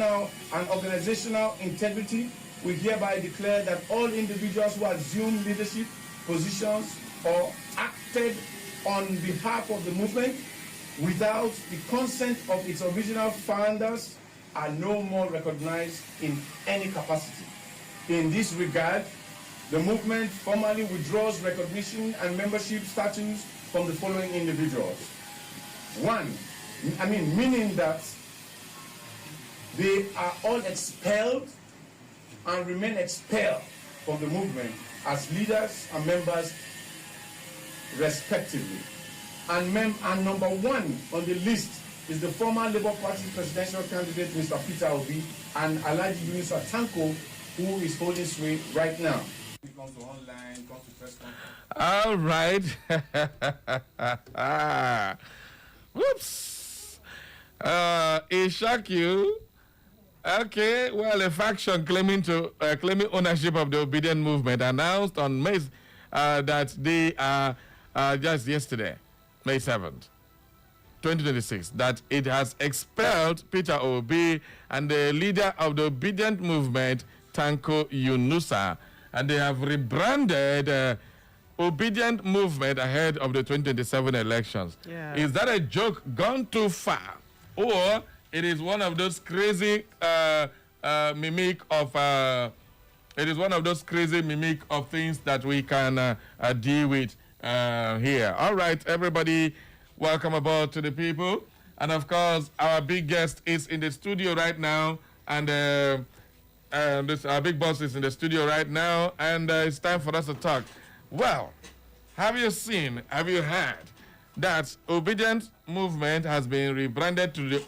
and organizational integrity, we hereby declare that all individuals who assume leadership positions or acted on behalf of the movement without the consent of its original founders are no more recognized in any capacity. In this regard, the movement formally withdraws recognition and membership status from the following individuals. Meaning that they are all expelled and remain expelled from the movement as leaders and members respectively. And number one on the list is the former Labour Party presidential candidate, Mr. Peter Obi, and Alhaji Yunusa Tanko, who is holding sway right now. He comes to online, comes to press conference. All right. Whoops. It shock you. Okay, well, a faction claiming ownership of the Obedient Movement announced on May that they are just yesterday, May 7th, 2026, that it has expelled Peter Obi and the leader of the Obedient Movement, Tanko Yunusa, and they have rebranded Obedient Movement ahead of the 2027 elections. Yeah. Is that a joke gone too far, or it is one of those crazy mimic of things that we can deal with here? All right, everybody, welcome aboard to the people. And of course, our big guest is in the studio right now, and our big boss is in the studio right now, and it's time for us to talk. Well, have you heard that Obedient Movement has been rebranded to the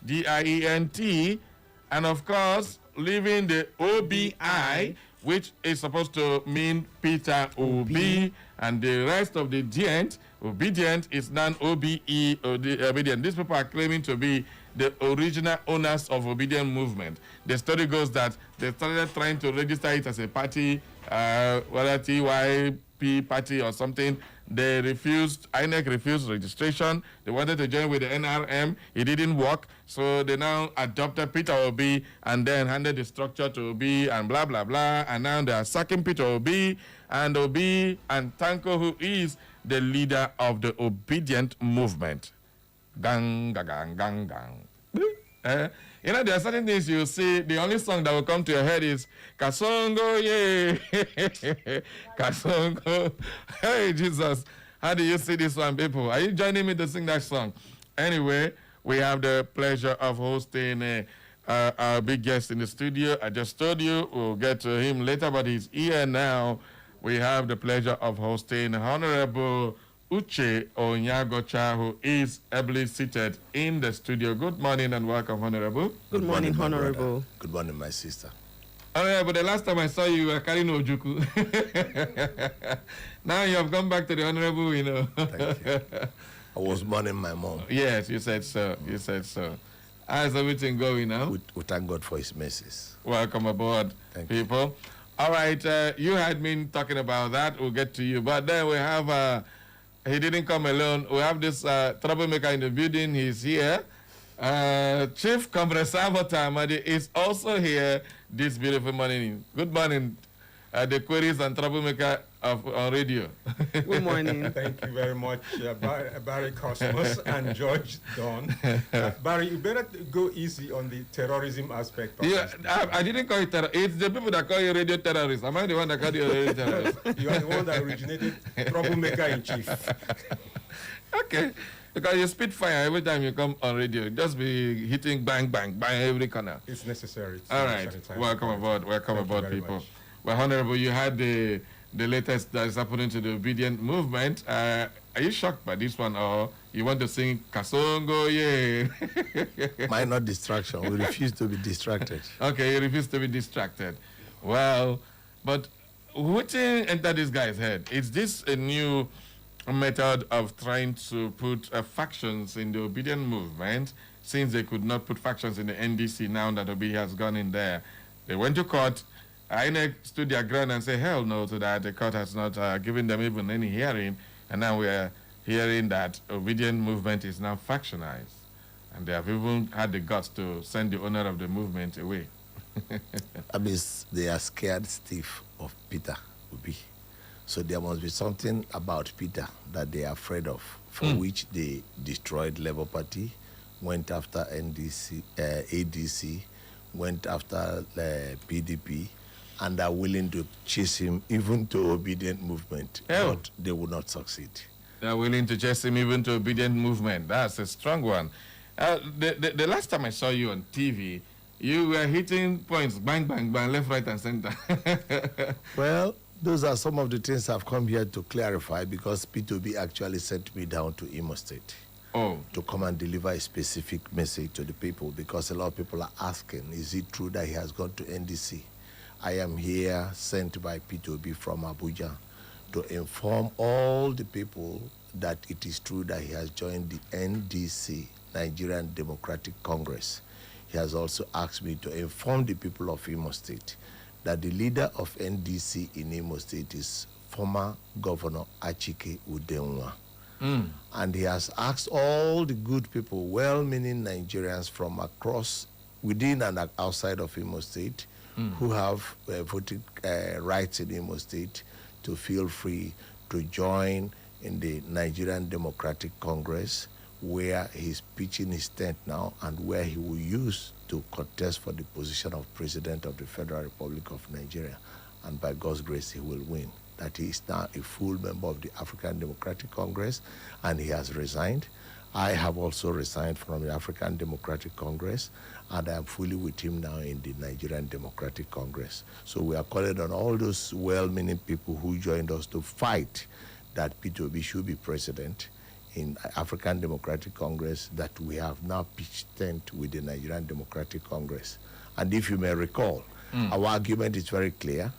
OBEDIENT, and of course, leaving the OBI, which is supposed to mean Peter Obi, and the rest of the dient, Obedient, is non-OBE, Obedient. These people are claiming to be the original owners of Obedient Movement. The story goes that they started trying to register it as a party, whether TYP party or something. They refused, INEC refused registration. They wanted to join with the NRM. It didn't work. So they now adopted Peter Obi and then handed the structure to Obi and blah, blah, blah. And now they are sacking Peter Obi and Tanko, who is the leader of the Obedient Movement. Gang, gang, gang, gang, gang. There are certain things you see, the only song that will come to your head is Kasongo, yeah. Kasongo. Hey, Jesus. How do you see this one, people? Are you joining me to sing that song? Anyway, we have the pleasure of hosting our big guest in the studio. I just told you we'll get to him later, but he's here now. We have the pleasure of hosting Honorable Uche Onyagocha, who is ably seated in the studio. Good morning and welcome, Honorable. Good morning, Honorable. Good morning, my sister. Honorable, the last time I saw you were carrying Ojuku. Now you have come back to the Honorable, Thank you. I was mourning my mom. Yes, you said so. You said so. How's everything going now? We thank God for his mercies. Welcome aboard, people. All right, you had been talking about that. We'll get to you. But then we have... he didn't come alone. We have this troublemaker in the building. He's here. Chief Comrade Salvatore Amadi is also here this beautiful morning. Good morning, the queries and troublemaker on radio. Good morning. Thank you very much, Barry Cosmos and George Don. Barry, you better go easy on the terrorism aspect of Yeah, this. I didn't call it terror. It's the people that call you radio terrorist. Am I the one that call you radio terrorist? You are the one that originated troublemaker in chief. Okay. Because you spit fire every time you come on radio. Just be hitting bang, bang, bang every corner. It's necessary. All right. Welcome aboard. Welcome aboard, people. Well, Honorable, you had the latest that is happening to the Obedient Movement. Are you shocked by this one, or you want to sing Kasongo, yeah? Minor distraction. We refuse to be distracted. Okay, you refuse to be distracted. Well, but what entered this guy's head? Is this a new method of trying to put factions in the Obedient Movement, since they could not put factions in the NDC now that Obi has gone in there? They went to court. INEC stood their ground and said, hell no to that. The court has not given them even any hearing. And now we are hearing that Obedient Movement is now factionized. And they have even had the guts to send the owner of the movement away. That means they are scared stiff of Peter Obi. So there must be something about Peter that they are afraid of, for which they destroyed Labour Party, went after ADC, went after PDP, and are willing to chase him even to obedient movement. Oh. But they will not succeed. They are willing to chase him even to obedient movement. That's a strong one. The last time I saw you on TV, you were hitting points, bang, bang, bang, left, right, and center. Well, those are some of the things I've come here to clarify, because P2B actually sent me down to Imo State Oh, to come and deliver a specific message to the people, because a lot of people are asking, is it true that he has gone to NDC? I am here sent by P2B from Abuja to inform all the people that it is true that he has joined the NDC, Nigerian Democratic Congress. He has also asked me to inform the people of Imo State that the leader of NDC in Imo State is former Governor Achike Udenwa. And he has asked all the good people, well-meaning Nigerians from across, within and outside of Imo State, who have voting rights in Imo State, to feel free to join in the Nigerian Democratic Congress, where he's pitching his tent now and where he will use to contest for the position of President of the Federal Republic of Nigeria. And by God's grace, he will win. That he is now a full member of the African Democratic Congress, and he has resigned. I have also resigned from the African Democratic Congress, and I am fully with him now in the Nigerian Democratic Congress. So we are calling on all those well-meaning people who joined us to fight that P2B should be president in African Democratic Congress, that we have now pitched tent with the Nigerian Democratic Congress. And if you may recall, our argument is very clear.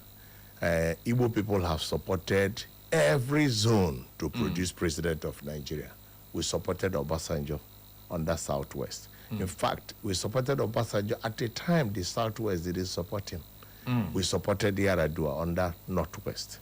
Igbo people have supported every zone to produce president of Nigeria. We supported Obasanjo on the Southwest. In fact, we supported Obasanjo at a time the Southwest didn't support him. We supported Yaradua on the Northwest.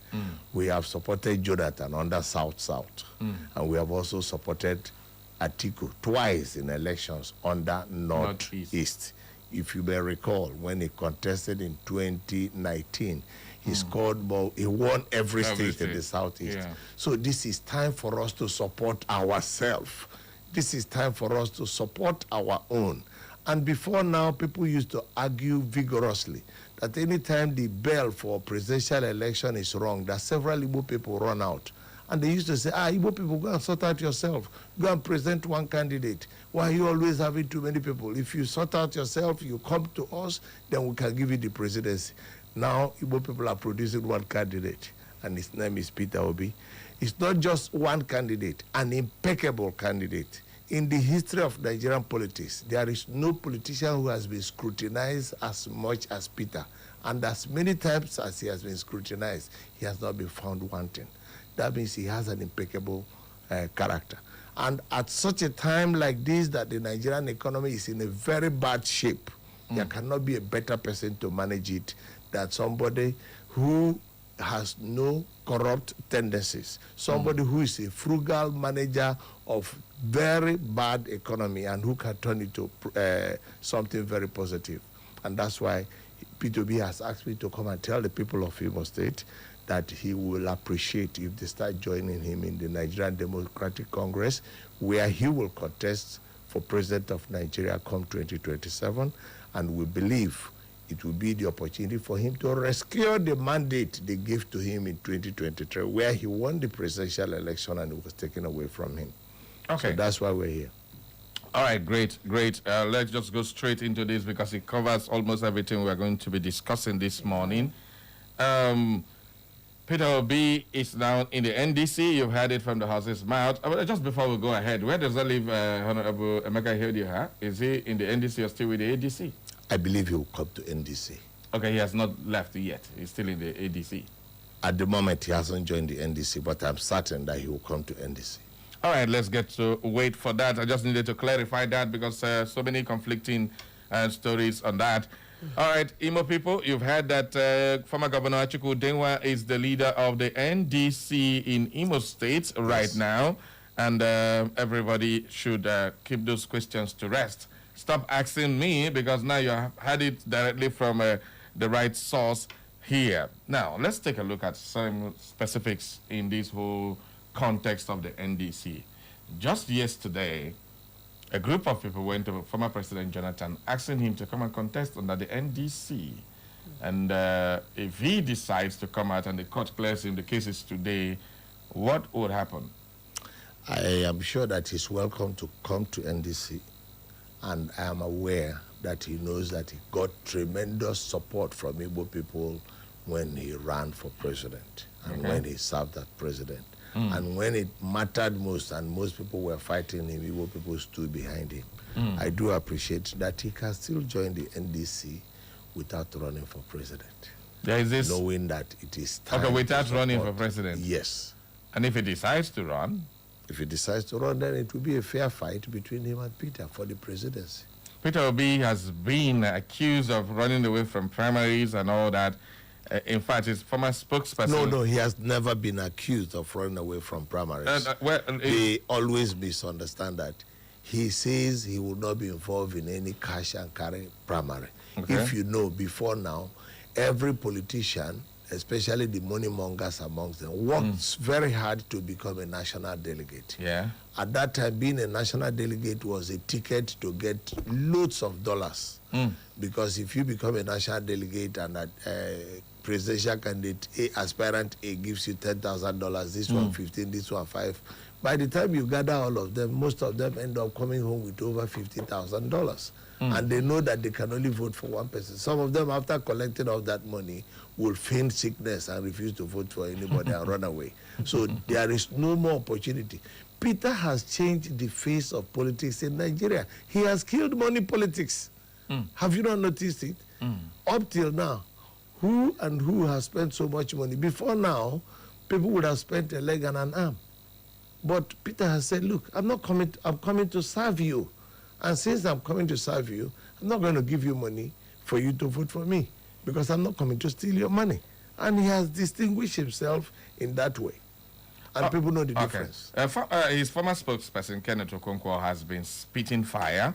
We have supported Jonathan on the South-South. And we have also supported Atiku twice in elections on the Northeast. If you may recall, when he contested in 2019, he scored more, he won every state in the Southeast. Yeah. So this is time for us to support ourselves. This is time for us to support our own. And before now, people used to argue vigorously that any time the bell for presidential election is rung, that several Igbo people run out. And they used to say, Igbo people, go and sort out yourself. Go and present one candidate. Why are you always having too many people? If you sort out yourself, you come to us, then we can give you the presidency. Now, Igbo people are producing one candidate, and his name is Peter Obi. It's not just one candidate, an impeccable candidate. In the history of Nigerian politics, there is no politician who has been scrutinized as much as Peter. And as many times as he has been scrutinized, he has not been found wanting. That means he has an impeccable character. And at such a time like this, that the Nigerian economy is in a very bad shape, there cannot be a better person to manage it than somebody who has no corrupt tendencies, somebody who is a frugal manager of very bad economy and who can turn it to something very positive. And that's why P2B has asked me to come and tell the people of Imo State that he will appreciate if they start joining him in the Nigerian Democratic Congress, where he will contest for president of Nigeria come 2027. And we believe it will be the opportunity for him to rescue the mandate they gave to him in 2023, where he won the presidential election and it was taken away from him. okay. So that's why we're here. All right, great, great. Let's just go straight into this because it covers almost everything we're going to be discussing this morning. Peter Obi is now in the NDC. You've heard it from the horse's mouth. Just before we go ahead, where does that leave Honorable Emeka Ihedioha? Is he in the NDC or still with the ADC? I believe he will come to NDC. Okay, he has not left yet. He's still in the ADC. At the moment, he hasn't joined the NDC, but I'm certain that he will come to NDC. All right, let's get to wait for that. I just needed to clarify that because so many conflicting stories on that. All right, Imo people, you've heard that former Governor Achike Udenwa is the leader of the NDC in Imo State right now. And everybody should keep those questions to rest. Stop asking me, because now you have had it directly from the right source here. Now, let's take a look at some specifics in this whole context of the NDC. Just yesterday, a group of people went to former President Jonathan asking him to come and contest under the NDC. And if he decides to come out and the court clears him, the case is today, what would happen? I am sure that he's welcome to come to NDC, and I am aware that he knows that he got tremendous support from Igbo people when he ran for president and when he served as president. And when it mattered most and most people were fighting him, Igbo people stood behind him. I do appreciate that he can still join the NDC without running for president. There is this. Knowing that it is time. Okay, without to running for support. president. Yes. And if he decides to run? If he decides to run, then it will be a fair fight between him and Peter for the presidency. Peter Obi has been accused of running away from primaries and all that. In fact, his former spokesperson... No, he has never been accused of running away from primaries. Well, They always misunderstand that. He says he will not be involved in any cash and carry primary. Okay. If you know, before now, every politician, especially the money mongers amongst them, works very hard to become a national delegate. Yeah. At that time, being a national delegate was a ticket to get loads of dollars. Because if you become a national delegate and that presidential candidate A, aspirant A, gives you $10,000, this one 15, this one 5, by the time you gather all of them, most of them end up coming home with over $50,000. And they know that they can only vote for one person. Some of them, after collecting all that money, will feign sickness and refuse to vote for anybody and run away. So there is no more opportunity. Peter has changed the face of politics in Nigeria. He has killed money politics. Have you not noticed it? Up till now, who has spent so much money? Before now, people would have spent a leg and an arm. But Peter has said, look, I'm coming to serve you. And since I'm coming to serve you, I'm not going to give you money for you to vote for me, because I'm not coming to steal your money. And he has distinguished himself in that way. And people know the difference. His former spokesperson, Kenneth Okonkwo, has been spitting fire.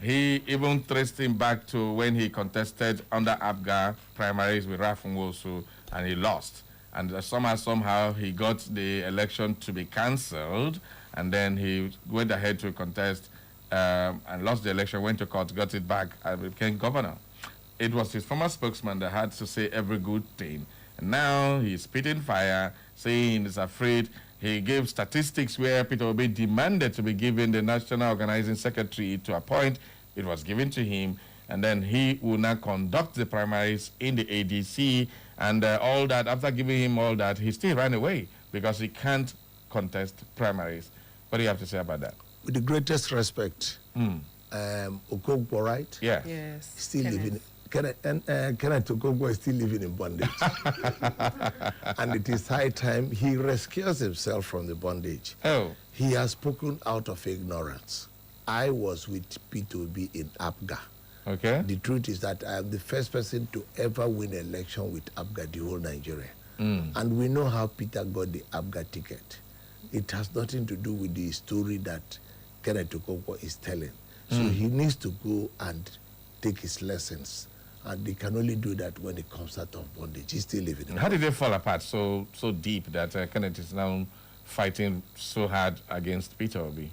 He even traced him back to when he contested under APGA primaries with Rafun Wosu, and he lost. And somehow he got the election to be cancelled, and then he went ahead to contest and lost the election, went to court, got it back, and became governor. It was his former spokesman that had to say every good thing. And now he's spitting fire, saying he's afraid. He gave statistics where Peter Obi demanded to be given the National Organizing Secretary to appoint. It was given to him, and then he will now conduct the primaries in the ADC, and all that. After giving him all that, he still ran away because he can't contest primaries. What do you have to say about that? With the greatest respect, Okonkwo, right? Yeah. Yes. Still Kenneth. living. Kenneth Okonkwo is still living in bondage. And it is high time he rescues himself from the bondage. Oh. He has spoken out of ignorance. I was with P2B in APGA. Okay. The truth is that I am the first person to ever win an election with APGA, the whole Nigeria. And we know how Peter got the APGA ticket. It has nothing to do with the story that Kenneth Okonkwo is telling. So he needs to go and take his lessons. And they can only do that when it comes out of bondage. He's still living. How did they fall apart so deep that Kenneth is now fighting so hard against Peter Obi?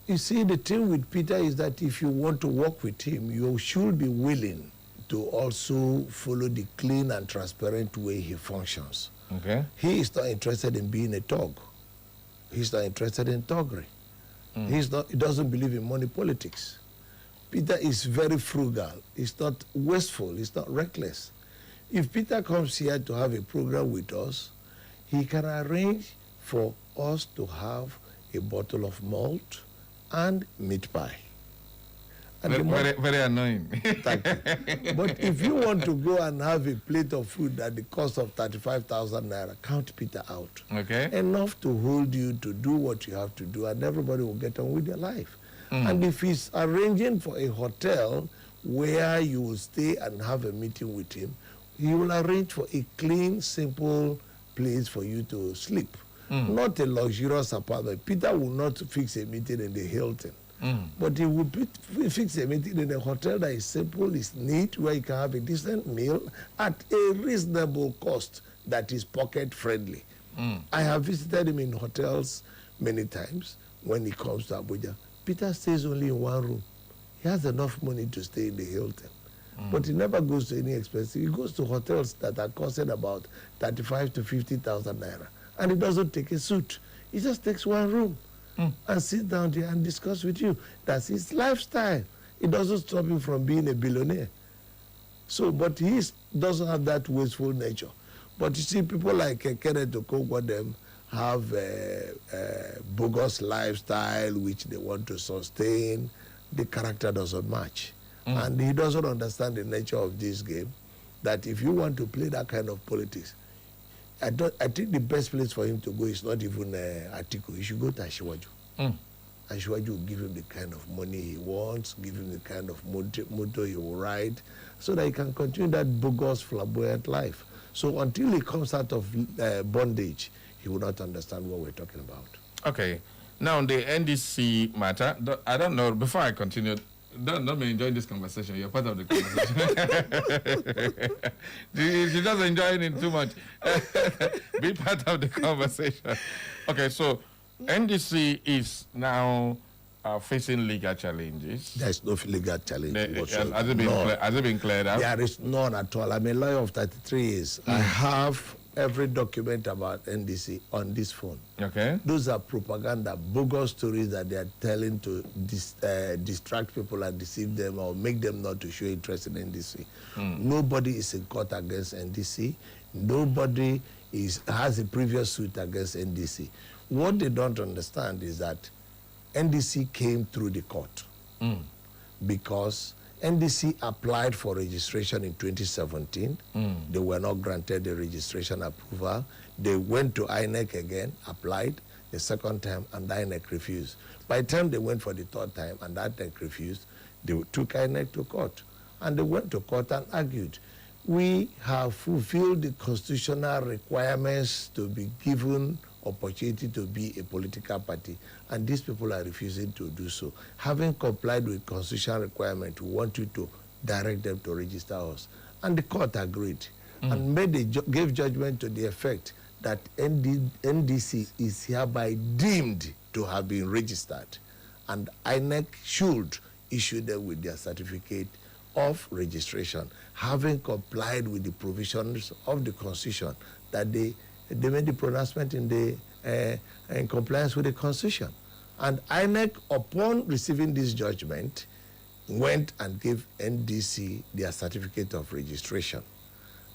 You see, the thing with Peter is that if you want to work with him, you should be willing to also follow the clean and transparent way he functions. Okay. He is not interested in being a thug. He's not interested in thuggery. He doesn't believe in money politics. Peter is very frugal. He's not wasteful. He's not reckless. If Peter comes here to have a program with us, he can arrange for us to have a bottle of malt and meat pie. And Very annoying. But if you want to go and have a plate of food at the cost of 35,000 naira, count Peter out. Okay. Enough to hold you to do what you have to do, and everybody will get on with their life. And if he's arranging for a hotel where you will stay and have a meeting with him, he will arrange for a clean, simple place for you to sleep. not a luxurious apartment. Peter will not fix a meeting in the Hilton. But he will fix a meeting in a hotel that is simple, is neat, where you can have a decent meal at a reasonable cost that is pocket friendly. I have visited him in hotels many times when he comes to Abuja. Peter stays only in one room. He has enough money to stay in the Hilton. But he never goes to any expensive. He goes to hotels that are costing about 35 to 50,000 naira. And he doesn't take a suit. He just takes one room and sits down there and discuss with you. That's his lifestyle. It doesn't stop him from being a billionaire. So, but he doesn't have that wasteful nature. But you see, people like Kenneth Okonkwo, them have a bogus lifestyle which they want to sustain. The character doesn't match. And he doesn't understand the nature of this game, that if you want to play that kind of politics, I think the best place for him to go is not even Atiku. He should go to Asiwaju. Asiwaju will give him the kind of money he wants, give him the kind of motor he will ride, so that he can continue that bogus, flamboyant life. So until he comes out of bondage, he will not understand what we're talking about. Okay. Now, the NDC matter, I don't know, before I continue, don't be enjoying this conversation. You're part of the conversation. She's just enjoying it too much. Be part of the conversation. Okay, so NDC is now facing legal challenges. There's no legal challenge whatsoever. Has it been cleared out? There is none at all. I'm a lawyer of 33 years. I have every document about NDC on this phone. Okay. Those are propaganda, bogus stories that they are telling to distract people and deceive them or make them not to show interest in NDC. Nobody is in court against NDC. Nobody has a previous suit against NDC. What they don't understand is that NDC came through the court because NDC applied for registration in 2017. They were not granted the registration approval. They went to INEC again, applied the second time, and INEC refused. By the time they went for the third time and INEC refused, they took INEC to court. And they went to court and argued. We have fulfilled the constitutional requirements to be given opportunity to be a political party, and these people are refusing to do so. Having complied with constitutional requirement, we want you to direct them to register us. And the court agreed and gave judgment to the effect that NDC is hereby deemed to have been registered, and INEC should issue them with their certificate of registration, having complied with the provisions of the Constitution that they made the pronouncement in compliance with the Constitution. And INEC, upon receiving this judgment, went and gave NDC their certificate of registration.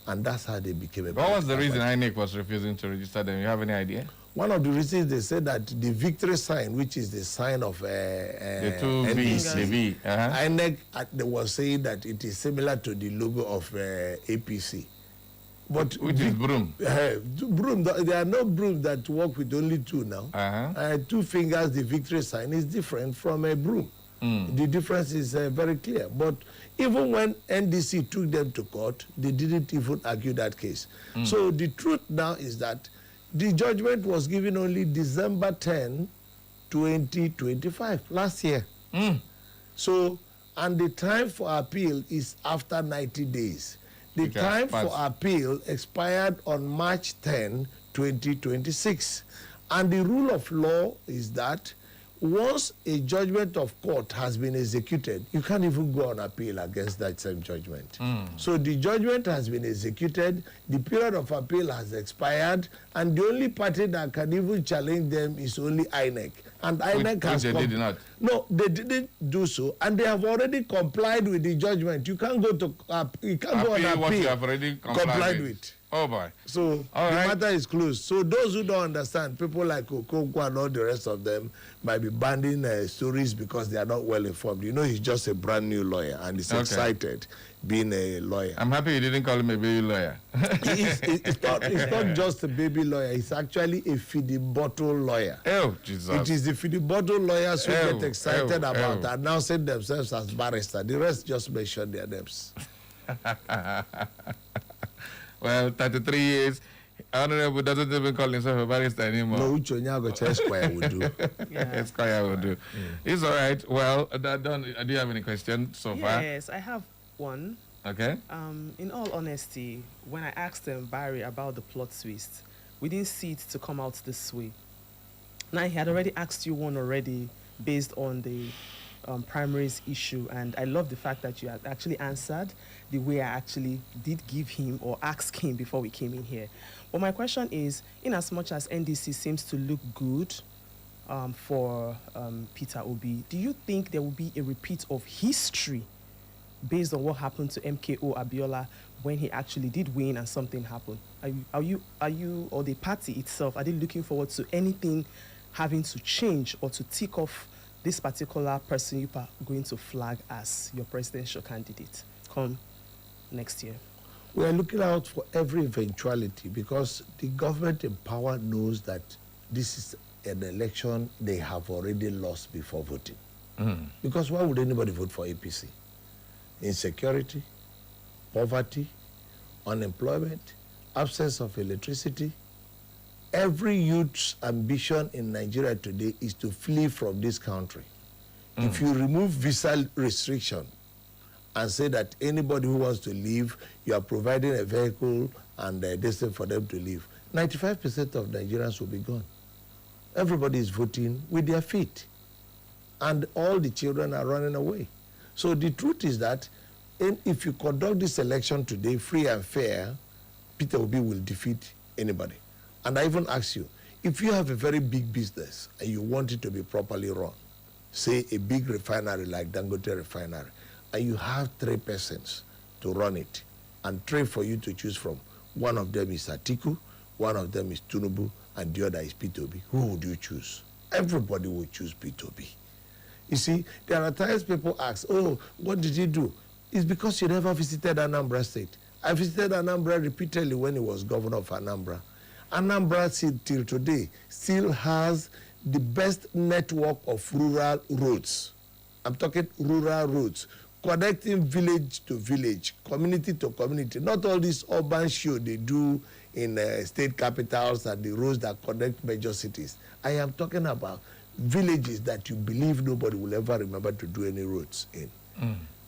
And that's how they became a What was the reason party. INEC was refusing to register them? You have any idea? One of the reasons they said that the victory sign, which is the sign of The two V's, NDC, the V. INEC they were saying that it is similar to the logo of APC. But Which is broom. broom. There are no brooms that work with only two now. Two fingers, the victory sign is different from a broom. The difference is very clear. But even when NDC took them to court, they didn't even argue that case. So the truth now is that the judgment was given only December 10, 2025, last year. So, and the time for appeal is after 90 days. The time for appeal expired on March 10, 2026. And the rule of law is that once a judgment of court has been executed, you can't even go on appeal against that same judgment. So the judgment has been executed, the period of appeal has expired, and the only party that can even challenge them is only INEC. And INEC has they did not. No, they didn't do so, and they have already complied with the judgment. You can't go to you can't go on appeal. What you have already complied with. Oh boy. So All the right. matter is closed. So those who don't understand, people like Okonkwo and all the rest of them might be banding stories because they are not well informed. You know, he's just a brand new lawyer and he's excited being a lawyer. I'm happy you didn't call him a baby lawyer. It's not just a baby lawyer. It's actually a feeding bottle lawyer. Oh, Jesus. It is the feeding bottle lawyers who get excited about ew. announcing themselves as barrister. The rest just mention their names. Well, 33 years, Honorable doesn't even call himself a barrister anymore. No, which Onyago Esquire would do. Esquire will do. It's all right. Well, do you have any questions so far? Yes, I have one. Okay. In all honesty, when I asked Barry about the plot twist, we didn't see it to come out this way. Now, he had already asked you one already based on the primaries issue, and I love the fact that you had actually answered the way I actually did give him or ask him before we came in here. But my question is, in as much as NDC seems to look good for Peter Obi, do you think there will be a repeat of history based on what happened to MKO Abiola when he actually did win and something happened? Are you or the party itself, are they looking forward to anything having to change or to tick off this particular person you are going to flag as your presidential candidate come next year? We are looking out for every eventuality because the government in power knows that this is an election they have already lost before voting. Because why would anybody vote for APC? Insecurity, poverty, unemployment, absence of electricity. Every youth's ambition in Nigeria today is to flee from this country. If you remove visa restriction and say that anybody who wants to leave, you are providing a vehicle and a distance for them to leave, 95% of Nigerians will be gone. Everybody is voting with their feet. And all the children are running away. So the truth is that if you conduct this election today free and fair, Peter Obi will defeat anybody. And I even ask you, if you have a very big business and you want it to be properly run, say a big refinery like Dangote Refinery, and you have 3 persons to run it, and 3 for you to choose from, one of them is Atiku, one of them is Tinubu, and the other is Peter Obi, who would you choose? Everybody would choose Peter Obi. You see, there are times people ask, oh, what did he do? It's because you never visited Anambra State. I visited Anambra repeatedly when he was governor of Anambra. Anambra till today still has the best network of rural roads. I'm talking rural roads, connecting village to village, community to community. Not all this urban show they do in state capitals and the roads that connect major cities. I am talking about villages that you believe nobody will ever remember to do any roads in.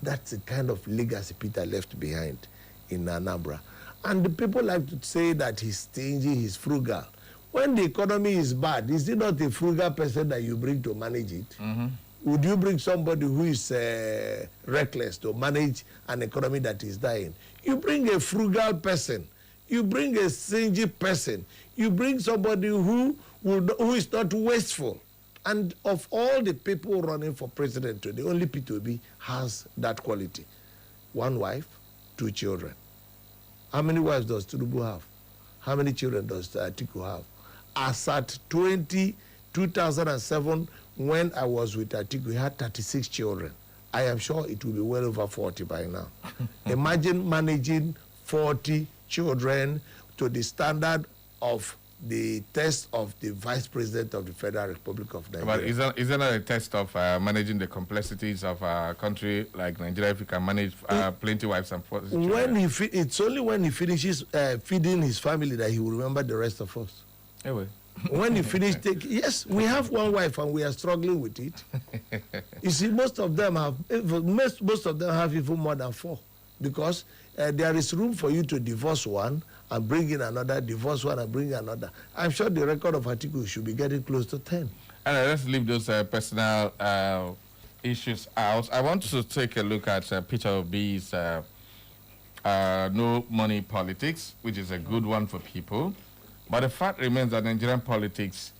That's the kind of legacy Peter left behind in Anambra. And the people like to say that he's stingy, he's frugal. When the economy is bad, is it not a frugal person that you bring to manage it? Would you bring somebody who is reckless to manage an economy that is dying? You bring a frugal person. You bring a stingy person. You bring somebody who is not wasteful. And of all the people running for president today, only Peter Obi has that quality. 1 wife, 2 children. How many wives does Tinubu have? How many children does Atiku have? As at 2007, when I was with Atiku, we had 36 children. I am sure it will be well over 40 by now. Imagine managing 40 children to the standard of the test of the Vice President of the Federal Republic of Nigeria. But isn't that a test of managing the complexities of a country like Nigeria if you can manage plenty wives and 40 children? It's only when he finishes feeding his family that he will remember the rest of us. Anyway. When he finished yes, we have 1 wife and we are struggling with it. You see, most of them have even more than 4 because there is room for you to divorce one and bring in another, divorce one and bring in another. I'm sure the record of Atiku should be getting close to 10. And let's leave those personal issues out. I want to take a look at Peter Obi's no money politics, which is a good one for people. But the fact remains that Nigerian politics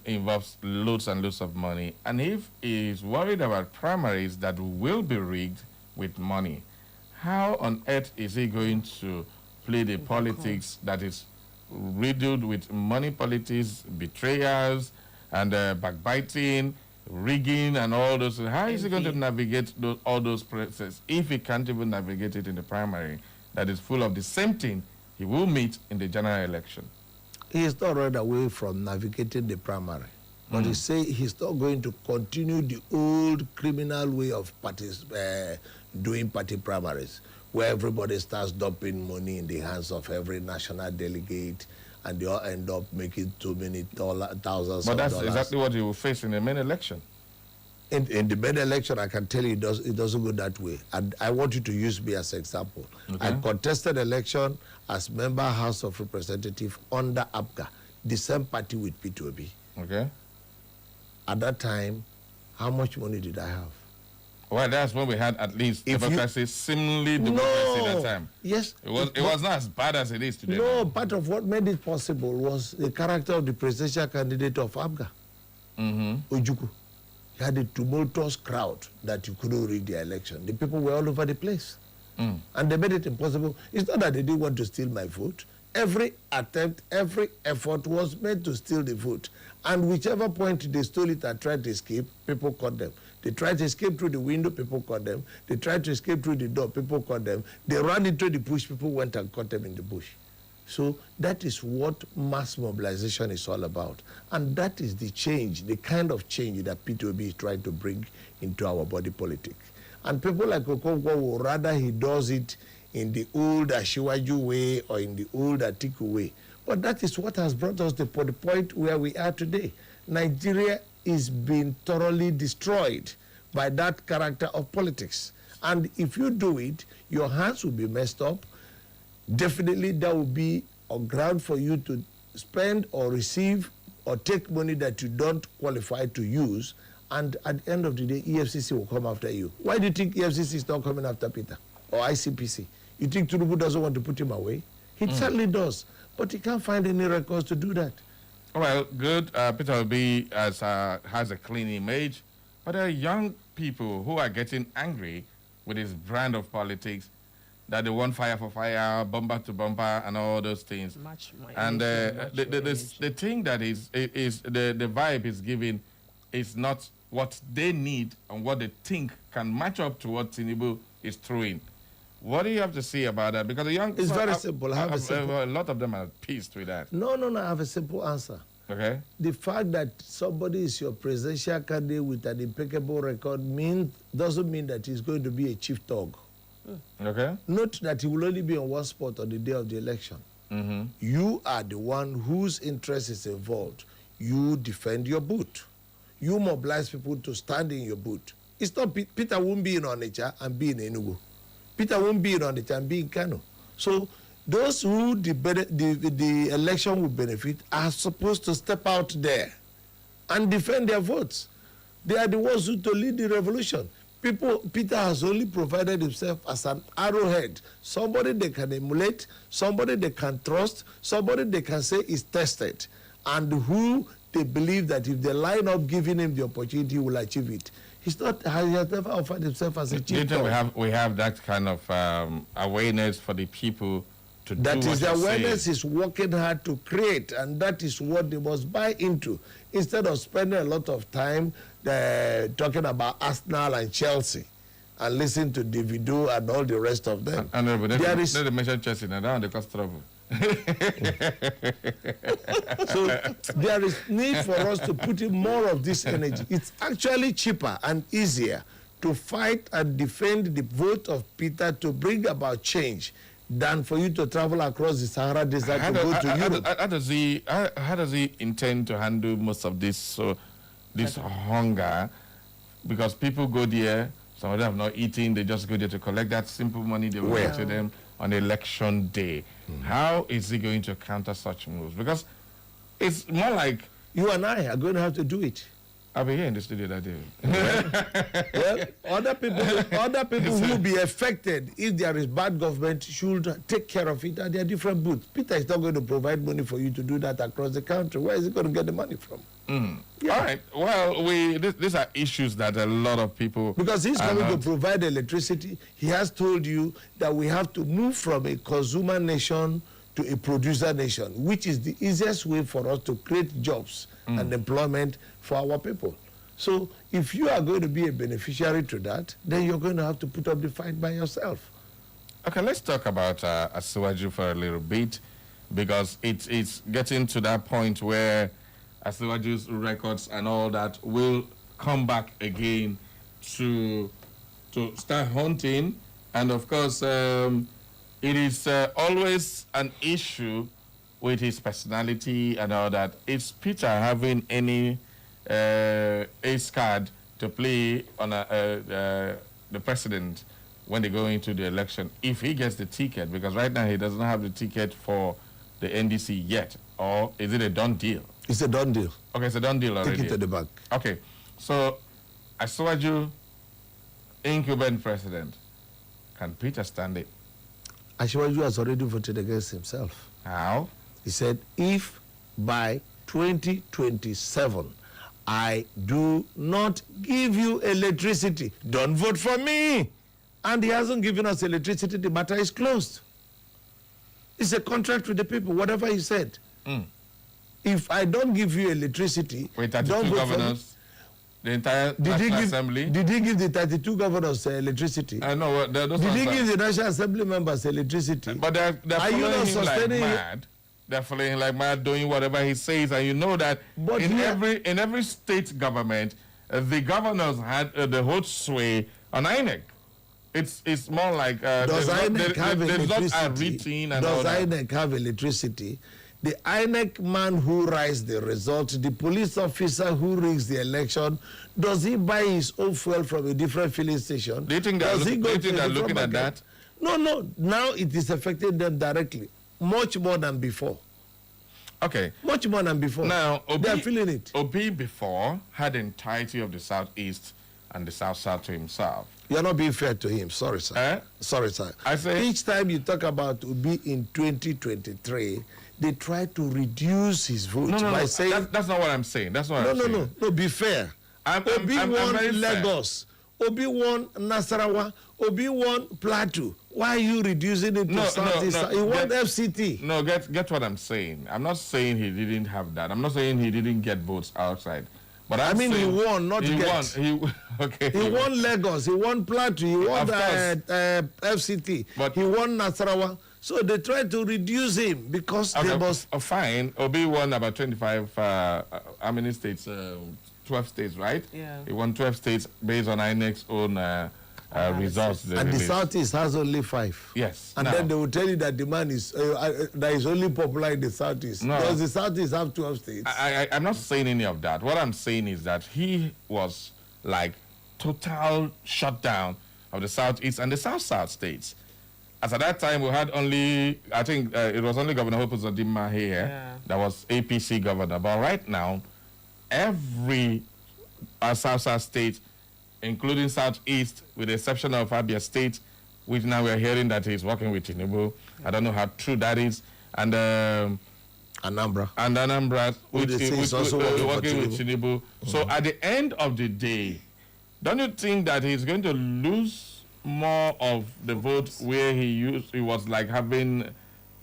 involves loads and loads of money. And if he's worried about primaries that will be rigged with money, how on earth is he going to play the politics that is riddled with money politics, betrayals, and backbiting, rigging, and all those? How is he going to navigate all those processes if he can't even navigate it in the primary that is full of the same thing he will meet in the general election? He is not run away from navigating the primary. But he say he's not going to continue the old criminal way of doing party primaries, where everybody starts dumping money in the hands of every national delegate, and they all end up making too many thousands But of that's dollars. exactly what you will face in the main election. In the main election, I can tell you it doesn't go that way. And I want you to use me as an example. Okay. I contested election as member House of Representative under APGA, the same party with P2B. Okay. At that time, how much money did I have? Well, that's when we had at least If you- democracy, seemingly democracy that time. Yes. It was not as bad as it is today. No, part of what made it possible was the character of the presidential candidate of APGA, Ojukwu. He had a tumultuous crowd that you couldn't read the election. The people were all over the place. And they made it impossible. It's not that they didn't want to steal my vote. Every attempt, every effort was made to steal the vote. And whichever point they stole it and tried to escape, people caught them. They tried to escape through the window, people caught them. They tried to escape through the door, people caught them. They ran into the bush, people went and caught them in the bush. So that is what mass mobilization is all about. And that is the change, the kind of change that P2B is trying to bring into our body politic. And people like Okonkwo will rather he does it in the old Ashiwaju way or in the old Atiku way. But that is what has brought us to the point where we are today. Nigeria is being thoroughly destroyed by that character of politics. And if you do it, your hands will be messed up. Definitely there will be a ground for you to spend or receive or take money that you don't qualify to use, and at the end of the day, EFCC will come after you. Why do you think EFCC is not coming after Peter or ICPC? You think Tinubu doesn't want to put him away? He certainly does, but he can't find any records to do that. Well, good. Peter Obi has a clean image, but there are young people who are getting angry with his brand of politics, that they want fire for fire, bumper to bumper, and all those things. Match my And image, match your image. the thing that is the vibe is giving is not what they need and what they think can match up to what Tinubu is throwing. What do you have to say about that? Because the young It's very simple. I have a simple. a lot of them are pissed with that. No, I have a simple answer. Okay. The fact that somebody is your presidential candidate with an impeccable record doesn't mean that he's going to be a chief thug. Okay. Note that he will only be on one spot on the day of the election. You are the one whose interest is involved. You defend your booth. You mobilize people to stand in your booth. It's not Peter won't be in Onitsha and be in Enugu. Peter won't be in Onitsha and be in Kano. So those who the election will benefit are supposed to step out there and defend their votes. They are the ones who to lead the revolution. Peter has only provided himself as an arrowhead, somebody they can emulate, somebody they can trust, somebody they can say is tested, and who they believe that if they line up giving him the opportunity, he will achieve it. He has never offered himself as a Do you chief. think we have that kind of awareness for the people to That do is what the you're awareness saying? is working hard to create, and that is what they must buy into. Instead of spending a lot of time talking about Arsenal and Chelsea and listen to Davido and all the rest of them. I know, but There is- they mention Chelsea now, down the cost trouble. So there is need for us to put in more of this energy. It's actually cheaper and easier to fight and defend the vote of Peter to bring about change than for you to travel across the Sahara Desert to go to Europe. How does he intend to handle most of this this hunger? Because people go there, some of them have not eaten, they just go there to collect that simple money they will Where? give to them on election day. How is he going to counter such moves? Because it's more like, You and I are going to have to do it. I'll be here in the studio that day. Well, other people who will be affected if there is bad government should take care of it at their different booths. Peter is not going to provide money for you to do that across the country. Where is he going to get the money from? Yeah. All right. Well, these are issues that a lot of people... Because he's are coming to not- provide electricity. He has told you that we have to move from a consumer nation to a producer nation, which is the easiest way for us to create jobs and employment for our people. So if you are going to be a beneficiary to that, then you're going to have to put up the fight by yourself. Okay, let's talk about Asiwaju for a little bit, because it's getting to that point where Asiwaju's records and all that will come back again to start haunting And of course, it is always an issue with his personality and all that. Is Peter having any ace card to play on the president when they go into the election, if he gets the ticket? Because right now he doesn't have the ticket for the NDC yet. Or is it a done deal? It's a done deal. Okay, it's a done deal already. Take it to the bank. Okay, so Asiwaju, incumbent president, can Peter stand it? Asiwaju has already voted against himself. How? He said, if by 2027 I do not give you electricity, don't vote for me. And he hasn't given us electricity, the matter is closed. It's a contract with the people, whatever he said. If I don't give you electricity, With don't 32 vote governors, the entire for me. National Assembly. Did he give the 32 governors electricity? No, those Did he ones are- give the National Assembly members electricity? But they're Are you following not him like sustaining him? mad. They're following him like mad, doing whatever he says, and you know that But in here- every state government, the governors had the whole sway on INEC. It's more like Does INEC have there's not a electricity? routine and all Does that. INEC have electricity? The INEC man who writes the result, the police officer who rigs the election, does he buy his own fuel from a different filling station? Do you think they're Does he go to a different looking at market? that? No. Now it is affecting them directly, much more than before. Okay. Much more than before. Now, they are feeling it. Obi before had the entirety of the Southeast and the South to himself. You're not being fair to him. Sorry, sir. Eh? Sorry, sir. I say- each time you talk about Obi in 2023, they try to reduce his vote No, by saying, that's not what I'm saying. That's not what I'm saying. No, be fair. Obi I'm won very fair. Lagos. Obi won Nasarawa. Obi won Plateau. Why are you reducing it to No, Southeast? no, He won get- FCT. No, get what I'm saying. I'm not saying he didn't have that. I'm not saying he didn't get votes outside. But I mean, he saying won, not he get. won. Okay. He won Lagos. He won Plateau. He won Of course. FCT. But- he won Nasarawa. So they try to reduce him because they must. Fine. Obi won about 25. How many states? 12 states, right? Yeah. He won 12 states based on INEC's own results. they And the released. Southeast has only 5. Yes. And Now- then they will tell you that the man is that is only popular in the Southeast. No. Does the Southeast have 12 states? I'm not saying any of that. What I'm saying is that he was like total shutdown of the Southeast and the South states. As at that time, we had only, I think it was only Governor Hope Uzodinma here Yeah. that was APC governor. But right now, every South state, including Southeast, with the exception of Abia State, which now we're hearing that he's working with Tinubu. I don't know how true that is. And Anambra. and Anambra, which they say is is also working for with Tinubu. So at the end of the day, don't you think that he's going to lose more of the vote where he was like having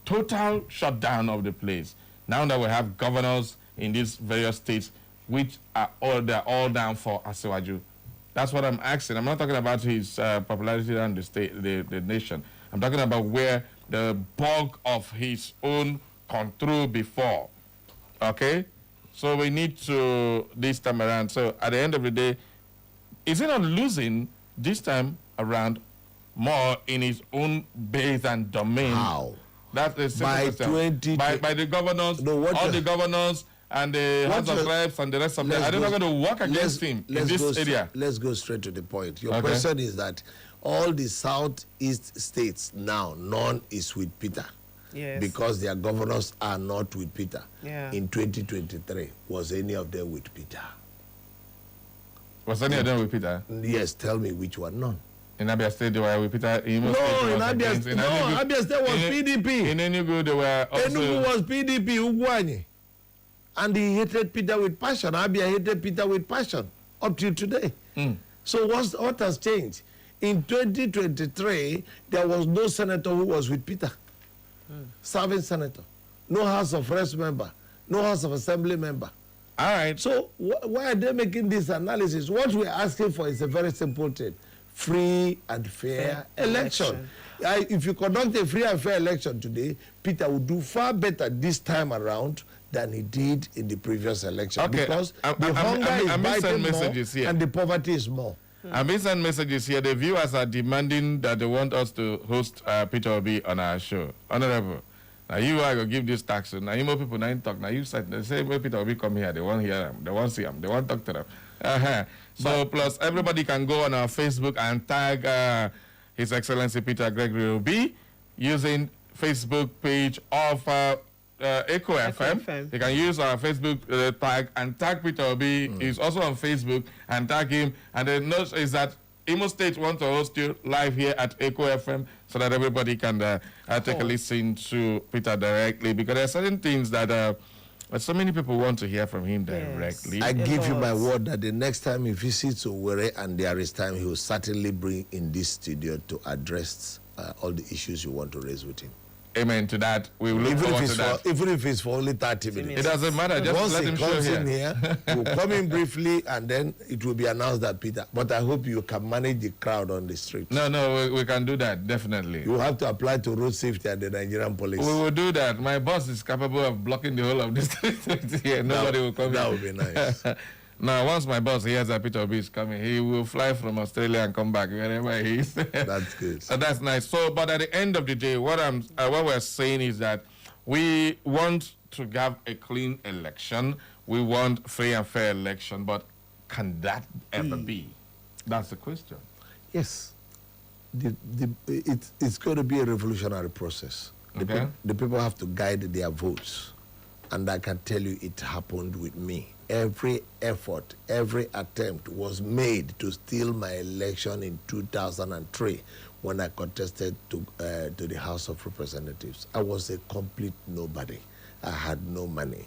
total shutdown of the place? Now that we have governors in these various states, which are they're all down for Asiwaju. That's what I'm asking. I'm not talking about his popularity around the state, the nation. I'm talking about where the bulk of his own control before. Okay? So we need to, this time around, so at the end of the day, is he not losing this time around more in his own base and domain? How? That's the simple By question. 20 By the governors, No, what all you- the governors and the What House of you- Reps and the rest of them. Let's Are they go- not going to work against him in this area? Let's go straight to the point. Your Okay. question is that all the Southeast states now, none is with Peter. Yes. Because their governors are not with Peter. Yeah. In 2023, was any of them with Peter? Was any of them with Peter? Yes, tell me which one. None. In Abia State, they were with Peter. No, in Abia State, Abia State was PDP. In Enugu, they were also... Enugu was PDP, Ugwanye. And he hated Peter with passion. Abia hated Peter with passion up till today. So what has changed? In 2023, there was no senator who was with Peter. Serving senator. No House of Reps member. No House of Assembly member. All right. So why are they making this analysis? What we're asking for is a very simple thing. Free and fair election. If you conduct a free and fair election today, Peter will do far better this time around than he did in the previous election. Okay, Because I'm the hunger is missing biting messages more here. and the poverty is more. I'm being sent messages here. The viewers are demanding that they want us to host Peter Obi on our show. Honorable, now you are going to give this tax. Now you more people now talk. Now you said they say when Peter Obi come here, they won't hear them. They won't see them. They won't talk to them. So plus everybody can go on our Facebook and tag His Excellency Peter Gregory Obi using Facebook page of Echo FM. They can use our Facebook tag and tag Peter Obi. He's also on Facebook and tag him. And the note is that Imo State wants to host you live here at Echo FM so that everybody can take a listen to Peter directly, because there are certain things that so many people want to hear from him directly. I give you my word that the next time he visits Owerri and there is time, he will certainly bring in this studio to address all the issues you want to raise with him. Amen to that. We will look forward to that. Even if it's for only 30 minutes. It doesn't matter. Just Once let he him show comes here. in here, we'll come in briefly and then it will be announced that Peter. But I hope you can manage the crowd on the street. No, we can do that, definitely. You have to apply to road safety and the Nigerian police. We will do that. My boss is capable of blocking the whole of this street here. Nobody will come That in. would be nice. Now, once my boss hears that Peter Obi is coming, he will fly from Australia and come back wherever he is. That's good. So that's nice. So, but at the end of the day, what we're saying is that we want to have a clean election. We want free and fair election. But can that ever be? That's the question. Yes. It's going to be a revolutionary process. Okay. The people have to guide their votes. And I can tell you it happened with me. Every effort, every attempt was made to steal my election in 2003 when I contested to the House of Representatives. I was a complete nobody. I had no money.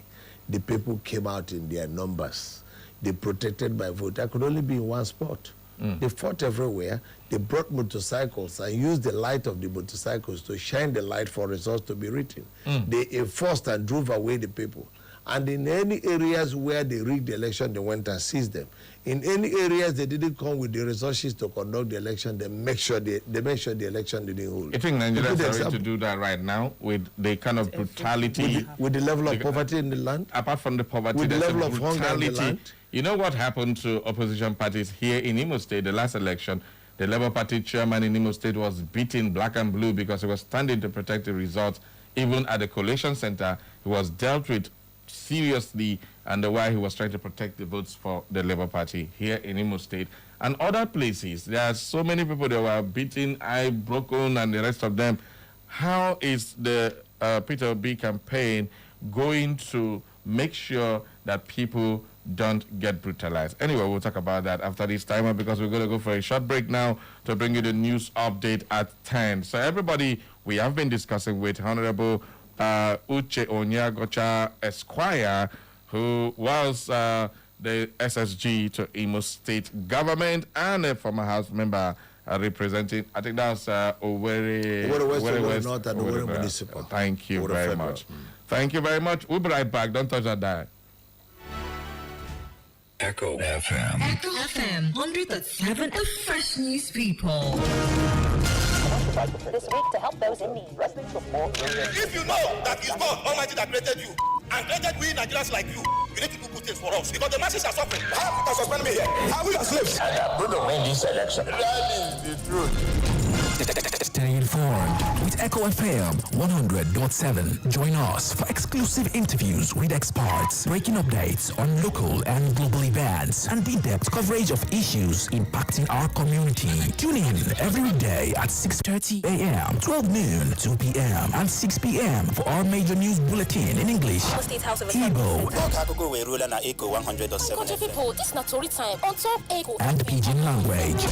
The people came out in their numbers. They protected my vote. I could only be in one spot. They fought everywhere. They brought motorcycles and used the light of the motorcycles to shine the light for results to be written. They enforced and drove away the people. And in any areas where they rigged the election, they went and seized them. In any areas they didn't come with the resources to conduct the election, they make sure the election didn't hold. You think Nigerians are ready to do that right now with the kind of brutality? With the level of poverty in the land? Apart from the poverty, With the there's level a of hunger in the brutality. land? You know what happened to opposition parties here in Imo State, the last election? The Labour Party chairman in Imo State was beaten black and blue because he was standing to protect the results. Even at the collation center, he was dealt with seriously, and while he was trying to protect the votes for the Labour Party here in Imo State and other places. There are so many people that were beaten, eye broken, and the rest of them. How is the Peter Obi campaign going to make sure that people don't get brutalized? Anyway, we'll talk about that after this timer, because we're going to go for a short break now to bring you the news update at 10. So everybody, we have been discussing with Honorable Uche Onyagocha Esquire, who was the SSG to Imo State government and a former House member representing, I think that's Owerri West, North, and Owerri Municipal. Thank you Owerri very Federal. much. Thank you very much. We'll be right back. Don't touch that dial. Echo FM. Echo FM 100.7, the fresh news people. This week to help those in need. If you know that it's God Almighty that created you and created we Nigerians like you need to do good things for us, because the masses are suffering. How you suspend me here? How we are slaves? And I'm going to win this election. That is the truth. Stay informed with Echo FM 100.7. Join us for exclusive interviews with experts, breaking updates on local and global events, and in-depth coverage of issues impacting our community. Tune in every day at 6:30 a.m., 12 noon, 2 p.m., and 6 p.m. for our major news bulletin in English, Igbo, Country people, this is not story time. On top, Echo. and Pidgin language.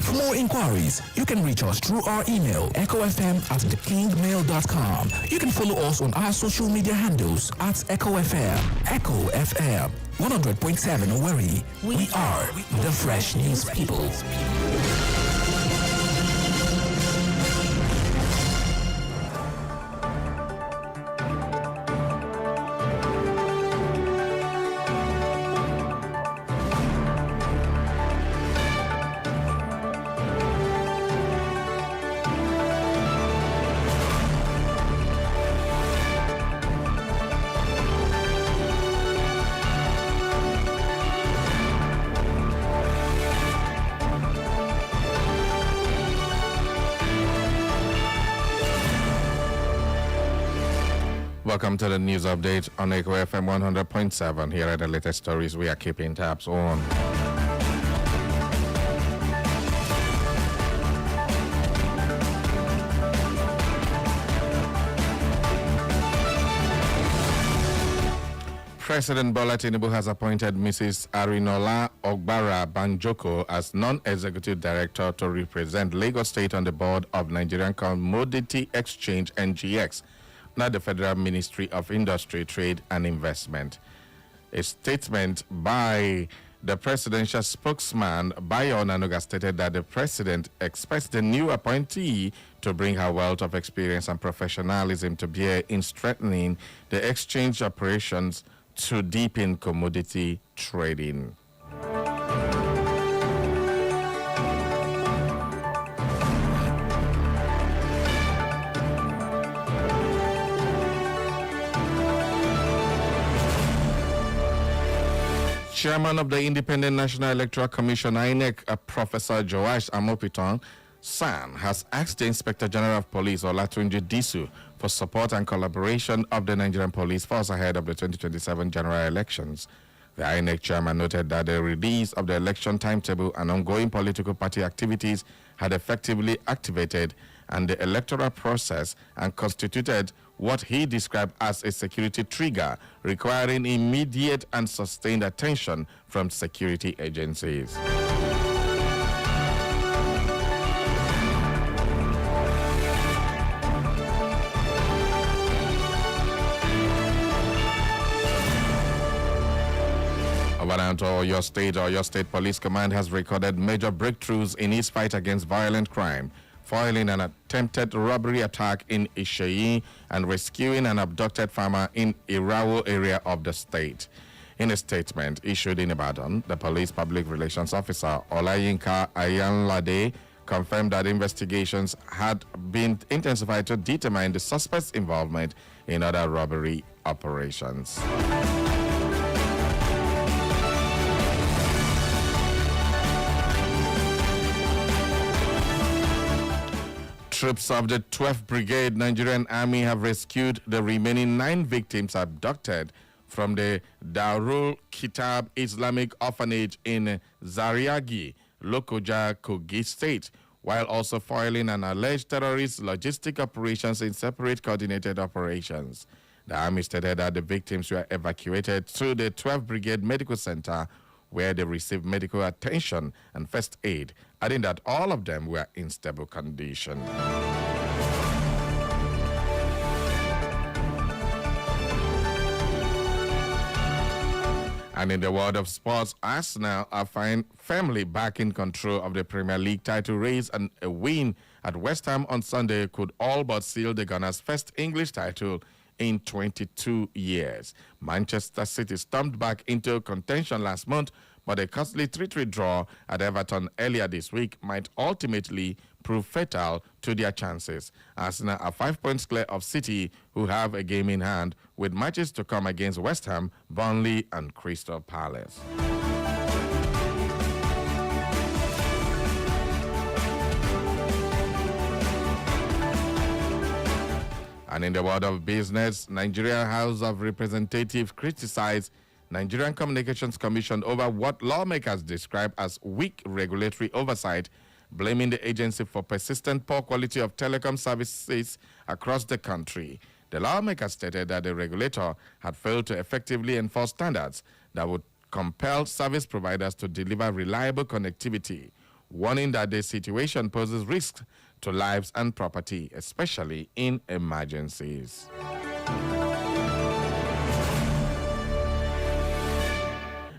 For more inquiries, you can reach us through our email, echofm@thekingmail.com. You can follow us on our social media handles at EchoFM. Echo FM 100.7 Owerri. We are the Fresh News People. Welcome to the news update on Echo FM 100.7. Here are the latest stories we are keeping tabs on. President Bola Tinubu has appointed Mrs. Arinola Ogbara Banjoko as non-executive director to represent Lagos State on the board of Nigerian Commodity Exchange (NGX), not the Federal Ministry of Industry, Trade and Investment. A statement by the presidential spokesman, Bayo Onanuga, stated that the president expects the new appointee to bring her wealth of experience and professionalism to bear in strengthening the exchange operations to deepen commodity trading. Chairman of the Independent National Electoral Commission, INEC, Professor Joash Amopiton San, has asked the Inspector General of Police, Olatunji Disu, for support and collaboration of the Nigerian Police Force ahead of the 2027 general elections. The INEC chairman noted that the release of the election timetable and ongoing political party activities had effectively activated and the electoral process and constituted what he described as a security trigger requiring immediate and sustained attention from security agencies. Over now to your state police command has recorded major breakthroughs in its fight against violent crime, foiling an attempted robbery attack in Isheyi and rescuing an abducted farmer in Irawo area of the state. In a statement issued in Ibadan, the police public relations officer Olayinka Ayanlade confirmed that investigations had been intensified to determine the suspect's involvement in other robbery operations. Troops of the 12th Brigade Nigerian Army have rescued the remaining 9 victims abducted from the Darul Kitab Islamic Orphanage in Zariagi, Lokoja, Kogi State, while also foiling an alleged terrorist logistic operations in separate coordinated operations. The Army stated that the victims were evacuated to the 12th Brigade Medical Center, where they received medical attention and first aid, adding that all of them were in stable condition. And in the world of sports, Arsenal are firmly back in control of the Premier League title race, and a win at West Ham on Sunday could all but seal the Gunners' first English title in 22 years. Manchester City stormed back into contention last month, but a costly 3-3 draw at Everton earlier this week might ultimately prove fatal to their chances. Arsenal are 5 points clear of City, who have a game in hand, with matches to come against West Ham, Burnley, and Crystal Palace. And in the world of business, Nigeria House of Representatives criticized Nigerian Communications Commission over what lawmakers describe as weak regulatory oversight, blaming the agency for persistent poor quality of telecom services across the country. The lawmakers stated that the regulator had failed to effectively enforce standards that would compel service providers to deliver reliable connectivity, warning that the situation poses risks to lives and property, especially in emergencies.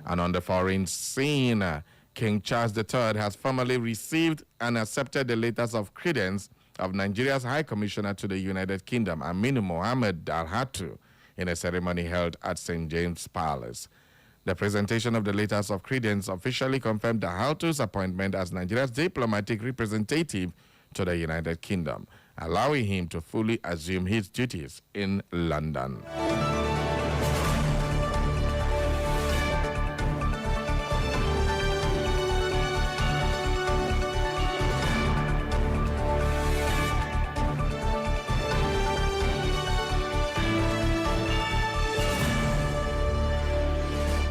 And on the foreign scene, King Charles III has formally received and accepted the letters of credence of Nigeria's High Commissioner to the United Kingdom, Aminu Mohammed Dalhatu, in a ceremony held at St. James Palace. The presentation of the letters of credence officially confirmed Dalhatu's appointment as Nigeria's diplomatic representative to the United Kingdom, allowing him to fully assume his duties in London.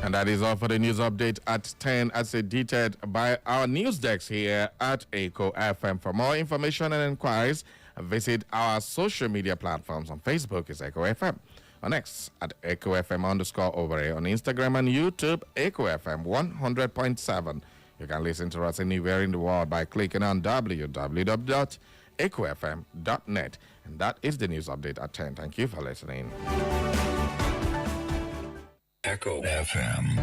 And that is all for the news update at 10 as edited by our news desk here at Echo FM. For more information and inquiries, visit our social media platforms. On Facebook is Echo FM. On X at Echo FM _over. On Instagram and YouTube, Echo FM 100.7. You can listen to us anywhere in the world by clicking on www.echofm.net. And that is the news update at 10. Thank you for listening. Echo FM.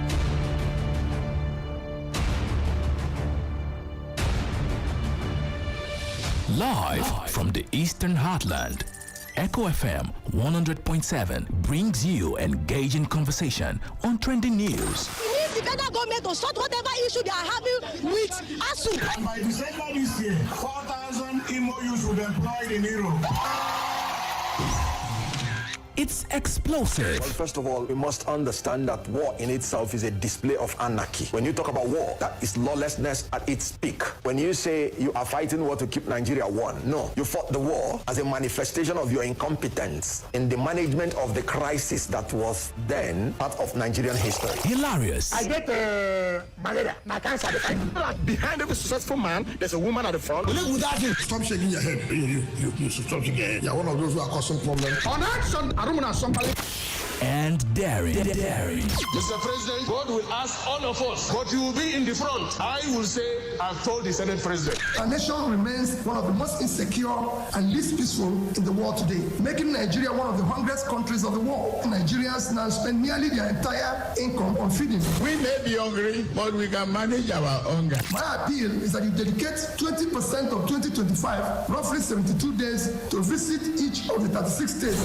Live from the Eastern Heartland, Echo FM 100.7 brings you engaging conversation on trending news. We need the federal government to sort whatever issue they are having with ASU. And by December this year, 4,000 MOUs will be employed in Europe. It's explosive. Well, first of all, we must understand that war in itself is a display of anarchy. When you talk about war, that is lawlessness at its peak. When you say you are fighting war to keep Nigeria one, no. You fought the war as a manifestation of your incompetence in the management of the crisis that was then part of Nigerian history. Hilarious. I get malaria, my cancer. Behind every successful man, there's a woman at the front. Stop shaking your head. You stop shaking your head. You're one of those who are causing problems. On action, and daring. Mr. President, God will ask all of us, but you will be in the front. I will say, I've told the Senate President. Our nation remains one of the most insecure and least peaceful in the world today, making Nigeria one of the hungriest countries of the world. Nigerians now spend nearly their entire income on feeding. We may be hungry, but we can manage our hunger. My appeal is that you dedicate 20% of 2025, roughly 72 days, to visit each of the 36 states.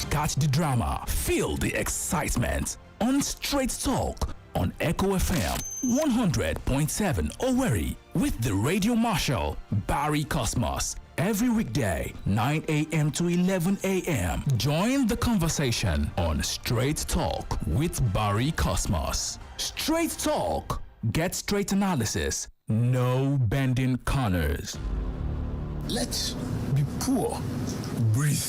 Catch the drama, feel the excitement on Straight Talk on Echo FM 100.7 Owerri with the Radio Marshal Barry Cosmos. Every weekday, 9 a.m. to 11 a.m. Join the conversation on Straight Talk with Barry Cosmos. Straight Talk, get straight analysis, no bending corners. Let's be poor. Breathe.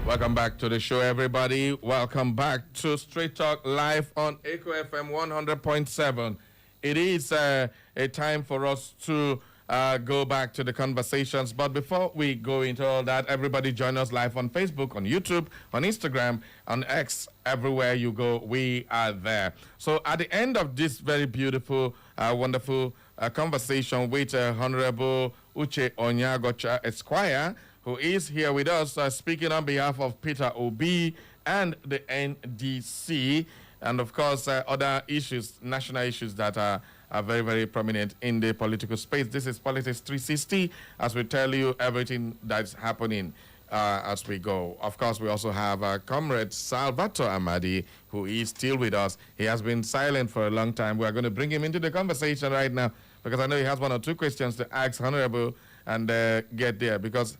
Welcome back to the show, everybody. Welcome back to Straight Talk live on Echo FM 100.7. It is a time for us to go back to the conversations. But before we go into all that, everybody join us live on Facebook, on YouTube, on Instagram, on X. Everywhere you go, we are there. So at the end of this very beautiful, wonderful conversation with Honorable Uche Onyagocha Esquire, who is here with us speaking on behalf of Peter Obi and the NDC, and of course other issues, national issues that are very, very prominent in the political space. This is Politics 360, as we tell you everything that's happening as we go. Of course, we also have Comrade Salvatore Amadi, who is still with us. He has been silent for a long time. We are going to bring him into the conversation right now, because I know he has one or two questions to ask Honorable and get there, because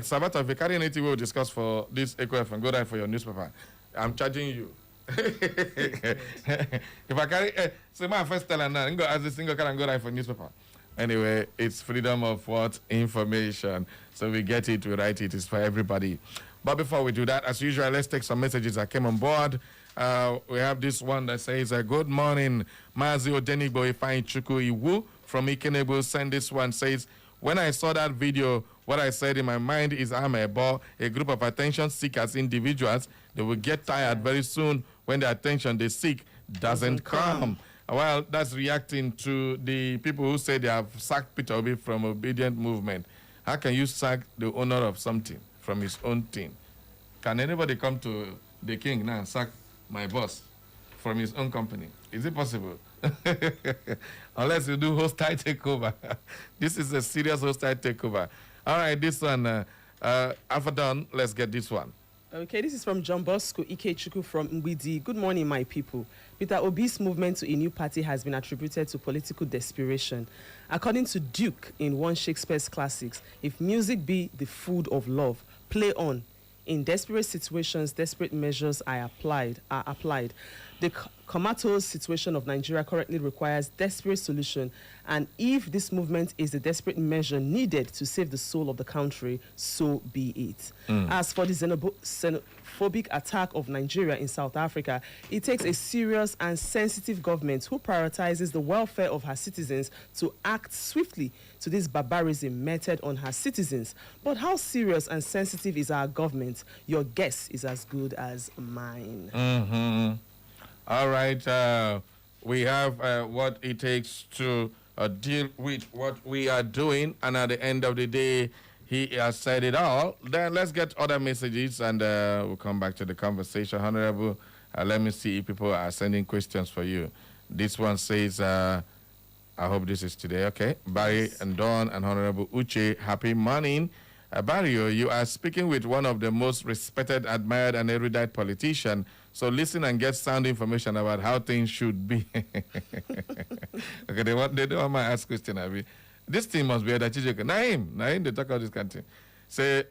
Salvatore, if you carry anything we'll discuss for this Echo FM, go there for your newspaper. I'm charging you. If I carry, so my first tell and go as a single car and go there for newspaper. Anyway, it's freedom of what? Information. So we get it, we write it, it's for everybody. But before we do that, as usual, let's take some messages that came on board. We have this one that says, good morning, Mazi Odenigbo Ifeanyi Chukwu Iwu from Ikenegbu. Send this one, says, when I saw that video, what I said in my mind is I'm a group of attention seekers individuals. They will get tired very soon when the attention they seek doesn't come. Well, that's reacting to the people who say they have sacked Peter Obi from Obedient Movement. How can you sack the owner of something from his own team? Can anybody come to the king now and sack my boss from his own company. Is it possible? Unless you do hostile takeover. This is a serious hostile takeover. All right, this one, Alpha Don, let's get this one. Okay, this is from John Bosco Ikechukwu from Mbidi. Good morning, my people. Peter Obi's movement to a new party has been attributed to political desperation. According to Duke in one Shakespeare's classics, if music be the food of love, play on. In desperate situations, desperate measures are applied. The comatose situation of Nigeria currently requires desperate solution, and if this movement is the desperate measure needed to save the soul of the country, so be it. As for the xenophobic attack of Nigeria in South Africa, it takes a serious and sensitive government who prioritizes the welfare of her citizens to act swiftly to this barbarism meted on her citizens. But how serious and sensitive is our government? Your guess is as good as mine. All right, we have what it takes to deal with what we are doing, and at the end of the day, he has said it all. Then let's get other messages, and we'll come back to the conversation. Honorable, let me see if people are sending questions for you. This one says, I hope this is today, okay. Barry and Dawn and Honorable Uche, happy morning. Barry, you are speaking with one of the most respected, admired, and erudite politicians. So listen and get sound information about how things should be. Okay, they don't want my ask question, Abi. This thing must be that Naim, they talk about this kind of thing. Say,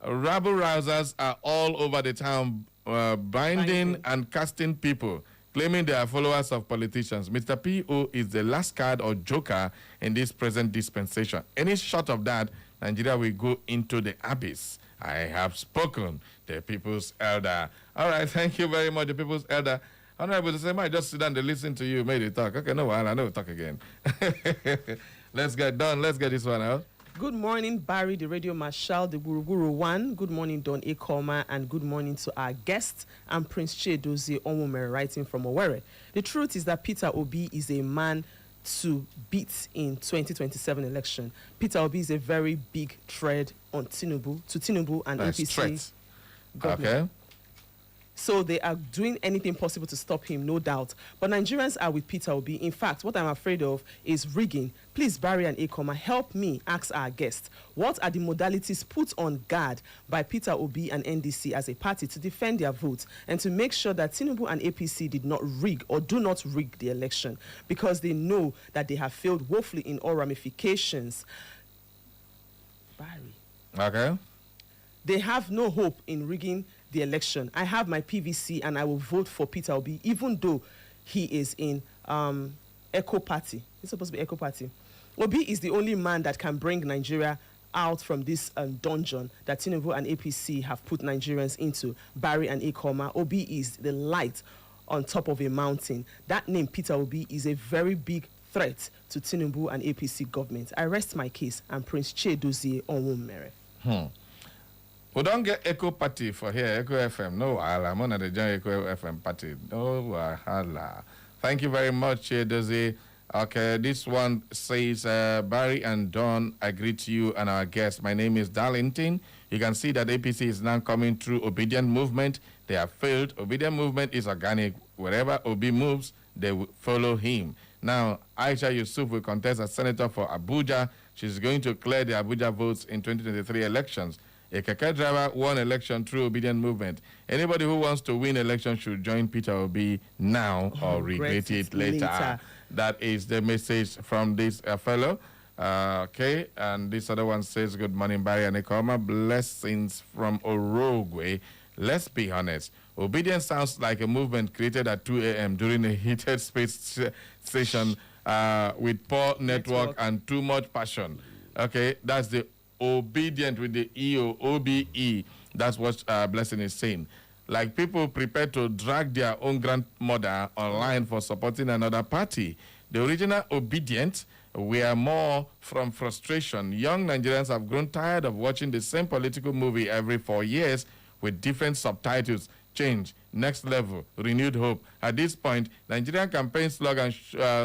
rabble-rousers are all over the town, binding and casting people, claiming they are followers of politicians. Mr. P.O. is the last card or joker in this present dispensation. Any short of that, Nigeria will go into the abyss. I have spoken, the people's elder. All right, thank you very much, the people's elder. Honorable, the same, I just sit down and listen to you, made it talk. Okay, no, I know we'll talk again. Let's get done. Let's get this one out. Good morning, Barry, the Radio Marshal, the Guru One. Good morning, Don Ekoma, and good morning to our guest, and Prince Chiedozie Onwumere, writing from Owerri. The truth is that Peter Obi is a man to beat in 2027 election. Peter Obi is a very big threat on Tinubu and APC government. Okay. So they are doing anything possible to stop him, no doubt. But Nigerians are with Peter Obi. In fact, what I'm afraid of is rigging. Please, Barry and Ekoma, help me ask our guest, what are the modalities put on guard by Peter Obi and NDC as a party to defend their votes and to make sure that Tinubu and APC did not rig or do not rig the election, because they know that they have failed woefully in all ramifications? Barry. Okay. They have no hope in rigging the election. I have my PVC and I will vote for Peter Obi, even though he is in Echo Party. It's supposed to be Echo Party. Obi is the only man that can bring Nigeria out from this dungeon that Tinubu and APC have put Nigerians into. Barry and Ekoma, Obi is the light on top of a mountain. That name, Peter Obi, is a very big threat to Tinubu and APC government. I rest my case, and Prince Chiedozie Onwumere. We don't get Echo Party for here, Echo FM. No, I'm on the joint Echo FM party. No, wahala. Thank you very much, Chiedozie. Okay, this one says, Barry and Dawn, I greet you and our guest. My name is Darlington. You can see that APC is now coming through Obedient Movement. They have failed. Obedient Movement is organic. Wherever Obi moves, they will follow him. Now, Aisha Yusuf will contest as senator for Abuja. She's going to clear the Abuja votes in 2023 elections. A keke driver won election through Obedient Movement. Anybody who wants to win election should join Peter Obi now or regret it later. That is the message from this fellow. Okay, and this other one says, good morning, Barry and Ekoma. Blessings from Orogwe. Let's be honest. Obedience sounds like a movement created at 2 a.m. during a heated space session with poor network and too much passion. Okay, that's the Obedient with the EO, OBE. That's what Blessing is saying. Like people prepared to drag their own grandmother online for supporting another party. The original Obedient were more from frustration. Young Nigerians have grown tired of watching the same political movie every 4 years with different subtitles. Change, next level, renewed hope. At this point, Nigerian campaign slogan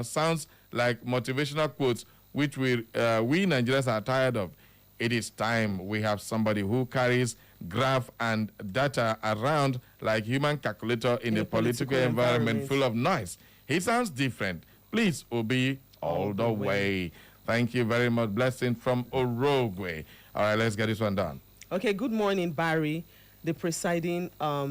sounds like motivational quotes, which we Nigerians are tired of. It is time we have somebody who carries graph and data around like human calculator in a political environment full of noise. He sounds different. Please, Obi, all the way. Thank you very much. Blessing from Orogwe. All right, let's get this one done. Okay, good morning, Barry, the presiding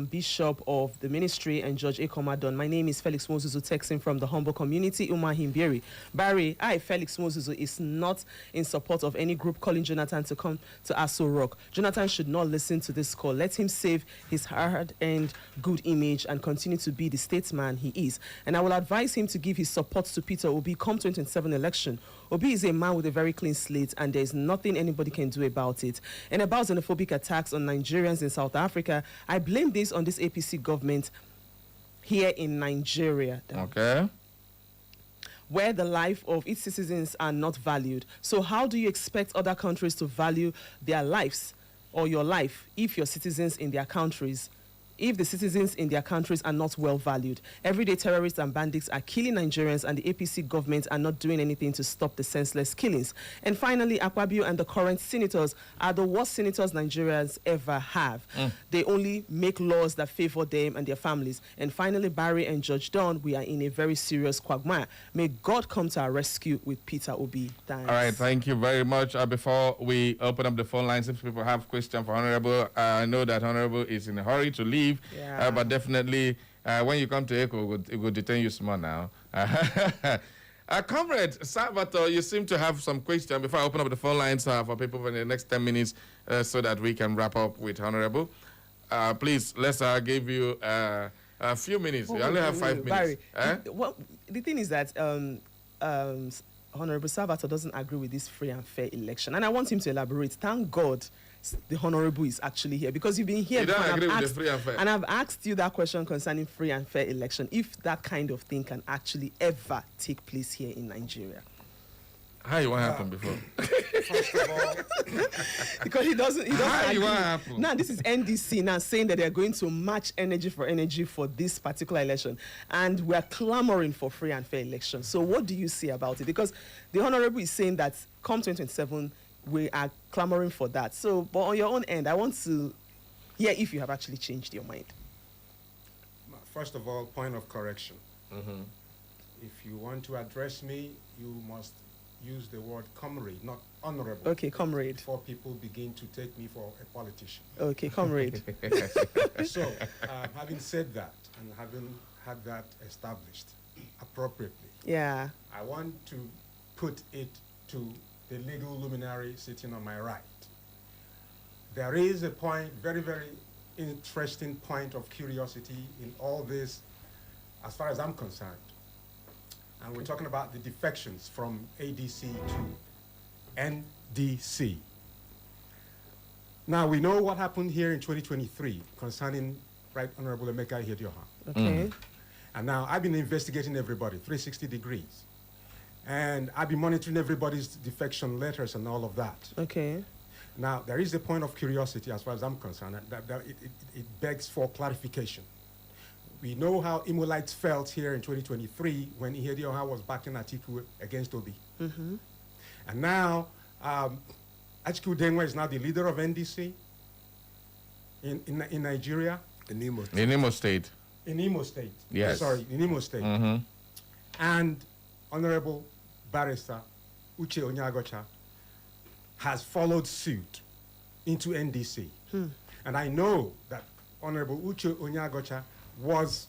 bishop of the ministry, and Judge Ekomadon. My name is Felix Mozuzu, texting from the humble community, Umahimbieri. Barry, Felix Mozuzu, is not in support of any group calling Jonathan to come to Aso Rock. Jonathan should not listen to this call. Let him save his hard-earned good image and continue to be the statesman he is. And I will advise him to give his support to Peter Obi come 2027 election. Obi is a man with a very clean slate, and there is nothing anybody can do about it. And about xenophobic attacks on Nigerians in South Africa, I blame this on this APC government here in Nigeria. Okay. Where the life of its citizens are not valued. So how do you expect other countries to value their lives or your life if your citizens in their countries, if the citizens in their countries are not well valued? Everyday terrorists and bandits are killing Nigerians, and the APC government are not doing anything to stop the senseless killings. And finally, Akpabio and the current senators are the worst senators Nigerians ever have. They only make laws that favor them and their families. And finally, Barry and Judge Don, we are in a very serious quagmire. May God come to our rescue with Peter Obi. Thanks. All right, thank you very much. Before we open up the phone lines, if people have questions for Honorable, I know that Honorable is in a hurry to leave. Yeah. But definitely, when you come to ECHO, it will detain you small now. Comrade Salvatore, you seem to have some question before I open up the phone lines for people for the next 10 minutes so that we can wrap up with Honorable. Please, let's give you a few minutes. You only have 5 minutes. Barry, the thing is that Honorable Salvatore doesn't agree with this free and fair election. And I want him to elaborate. Thank God the Honorable is actually here, because you've been here you before, don't agree with the free and fair. and I've asked you that question concerning free and fair election, if that kind of thing can actually ever take place here in Nigeria. How you want to happen before? First of all, because he doesn't How you agree. want to happen? Now this is NDC now saying that they're going to match energy for this particular election, and we're clamoring for free and fair election. So what do you say about it? Because the Honorable is saying that come 2027 we are clamoring for that. So, but on your own end, I want to hear if you have actually changed your mind. first of all, point of correction. If you want to address me, you must use the word comrade, not honorable. Okay, comrade. Before people begin to take me for a politician. Okay, comrade. So, having said that, and having had that established appropriately, Yeah. I want to put it to the legal luminary sitting on my right. There is a point, very, very interesting point of curiosity in all this, as far as I'm concerned. And we're talking about the defections from ADC to NDC. Now, we know what happened here in 2023 concerning Right Honorable Emeka Ihedioha. Okay. And now I've been investigating everybody, 360 degrees. And I've been monitoring everybody's defection letters and all of that. Okay. Now, there is a point of curiosity as far as I'm concerned. That it begs for clarification. We know how Imolites felt here in 2023 when Ihedioha was backing Atiku against Obi. And now, Atiku Denwa is now the leader of NDC in Nigeria. In Imo State. In Imo State. In Imo State. Yes. Sorry, in Imo State. And Honorable Barrister Uche Onyagocha has followed suit into NDC. And I know that Honorable Uche Onyagocha was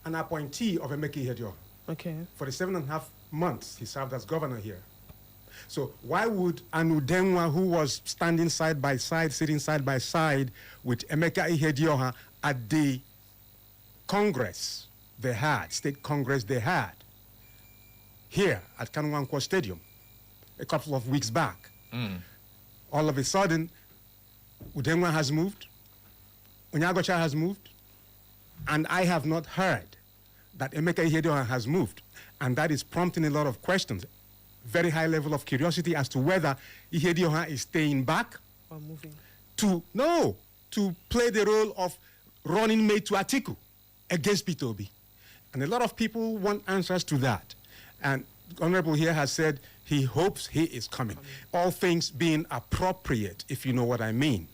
an appointee of Emeka Ihedioha. Okay. For the 7.5 months he served as governor here. So why would Anu Denwa, who was standing side by side, sitting side by side with Emeka Ihedioha at the Congress they had, state Congress they had, here at Kanwankwo Stadium a couple of weeks back, all of a sudden, Udenwa has moved, Onyagocha has moved, and I have not heard that Emeka Ihedioha has moved. And that is prompting a lot of questions. Very high level of curiosity as to whether Ihedioha is staying back Or moving. to play the role of running mate to Atiku against Peter Obi. And a lot of people want answers to that. And Honorable here has said he hopes he is coming. All things being appropriate, if you know what I mean.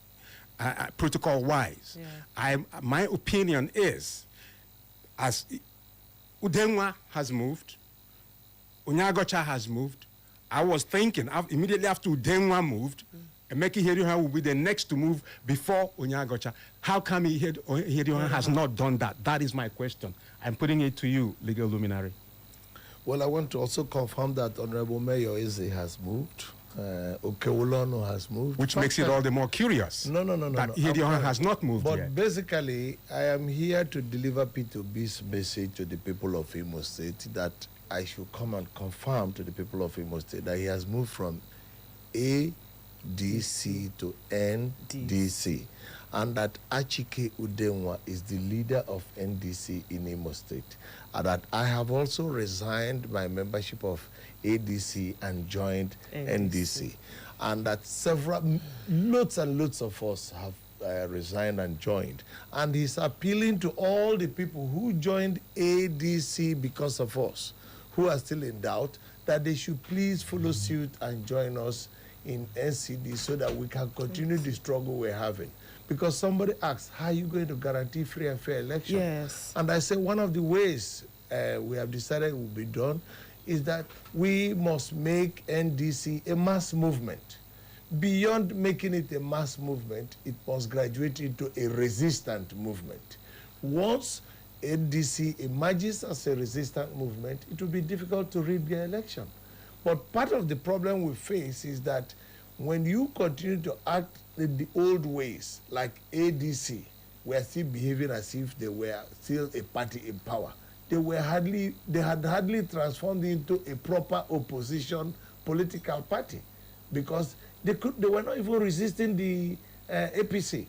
protocol-wise. My opinion is, as Udenwa has moved, Onyagocha has moved, I was thinking immediately after Udenwa moved, Emeka Ihedioha will be the next to move before Onyagocha. How come Ihedioha has not done that? That is my question. I'm putting it to you, legal luminary. Well, I want to also confirm that Honorable Mayor Eze has moved. Okewolono has moved. Which makes it all the more curious. No. That Ihedioha has not moved but yet. Basically, I am here to deliver P2B's message to the people of Imo State that I should come and confirm to the people of Imo State that he has moved from ADC to NDC, and that Achike Udenwa is the leader of NDC in Imo State, and that I have also resigned my membership of ADC and joined NDC, and that loads and loads of us have resigned and joined, and he's appealing to all the people who joined ADC because of us, who are still in doubt, that they should please follow suit and join us in NCD so that we can continue the struggle we're having. Because somebody asked, how are you going to guarantee free and fair election? Yes. And I say one of the ways we have decided will be done is that we must make NDC a mass movement. Beyond making it a mass movement, it must graduate into a resistant movement. Once NDC emerges as a resistant movement, it will be difficult to rig the election. But part of the problem we face is that when you continue to act in the old ways, like ADC, were still behaving as if they were still a party in power. They had hardly transformed into a proper opposition political party, because they were not even resisting the APC.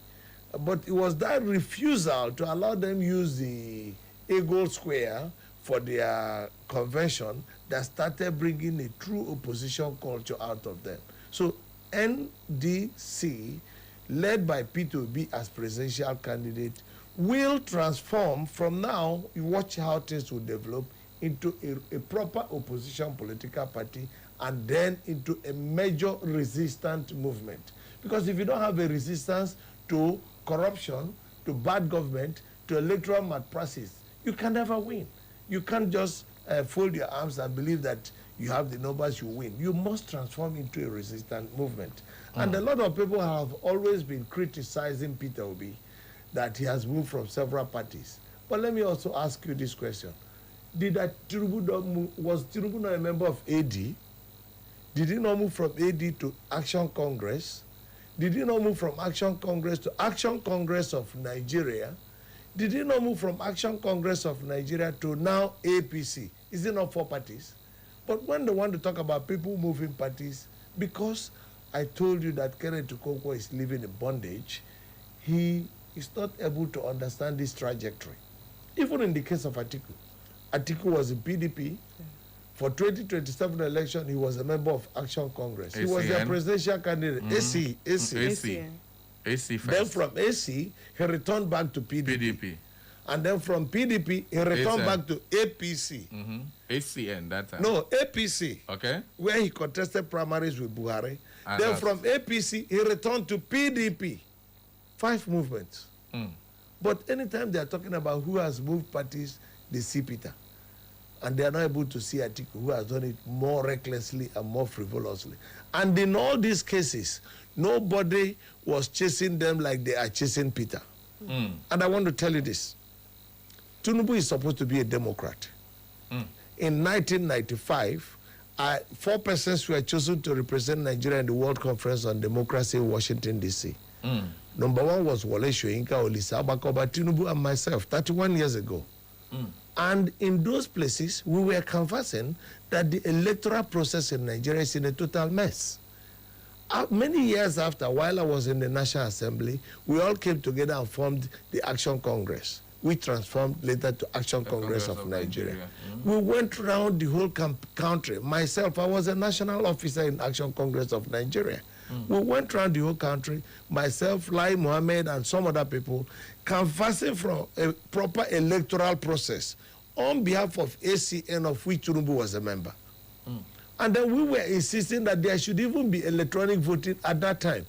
But it was that refusal to allow them use the Eagle Square for their convention that started bringing a true opposition culture out of them. So NDC, led by P2B as presidential candidate, will transform from now, you watch how things will develop, into a proper opposition political party, and then into a major resistant movement. Because if you don't have a resistance to corruption, to bad government, to electoral malpractice, you can never win. You can't just fold your arms and believe that you have the numbers, you win. You must transform into a resistant movement. And a lot of people have always been criticizing Peter Obi that he has moved from several parties. But let me also ask you this question. Was Tinubu not a member of AD? Did he not move from AD to Action Congress? Did he not move from Action Congress to Action Congress of Nigeria? Did he not move from Action Congress of Nigeria to now APC? Is it not 4 parties? But when they want to talk about people moving parties, because I told you that Kenneth Okonkwo is living in bondage, he is not able to understand this trajectory. Even in the case of Atiku. Atiku was in PDP. For 2027 election, he was a member of Action Congress. He was their presidential candidate. AC. Then from AC, he returned back to PDP. And then from PDP, he returned back to APC. ACN that time. No, APC. Okay. Where he contested primaries with Buhari. Then from APC, he returned to PDP. 5 movements. But anytime they are talking about who has moved parties, they see Peter. And they are not able to see Atiku, who has done it more recklessly and more frivolously. And in all these cases, nobody was chasing them like they are chasing Peter. And I want to tell you this. Tinubu is supposed to be a Democrat. In 1995, 4 persons were chosen to represent Nigeria in the World Conference on Democracy in Washington, D.C. Number 1 was Wole Soyinka, Olisa Abakoba, Tinubu, and myself, 31 years ago. And in those places, we were conversing that the electoral process in Nigeria is in a total mess. Many years after, while I was in the National Assembly, we all came together and formed the Action Congress, which transformed later to Action Congress of Nigeria. We went around the whole country. Myself, I was a national officer in Action Congress of Nigeria. We went around the whole country, myself, Lai Mohammed, and some other people, canvassing from a proper electoral process on behalf of ACN, of which Tinubu was a member. And then we were insisting that there should even be electronic voting at that time.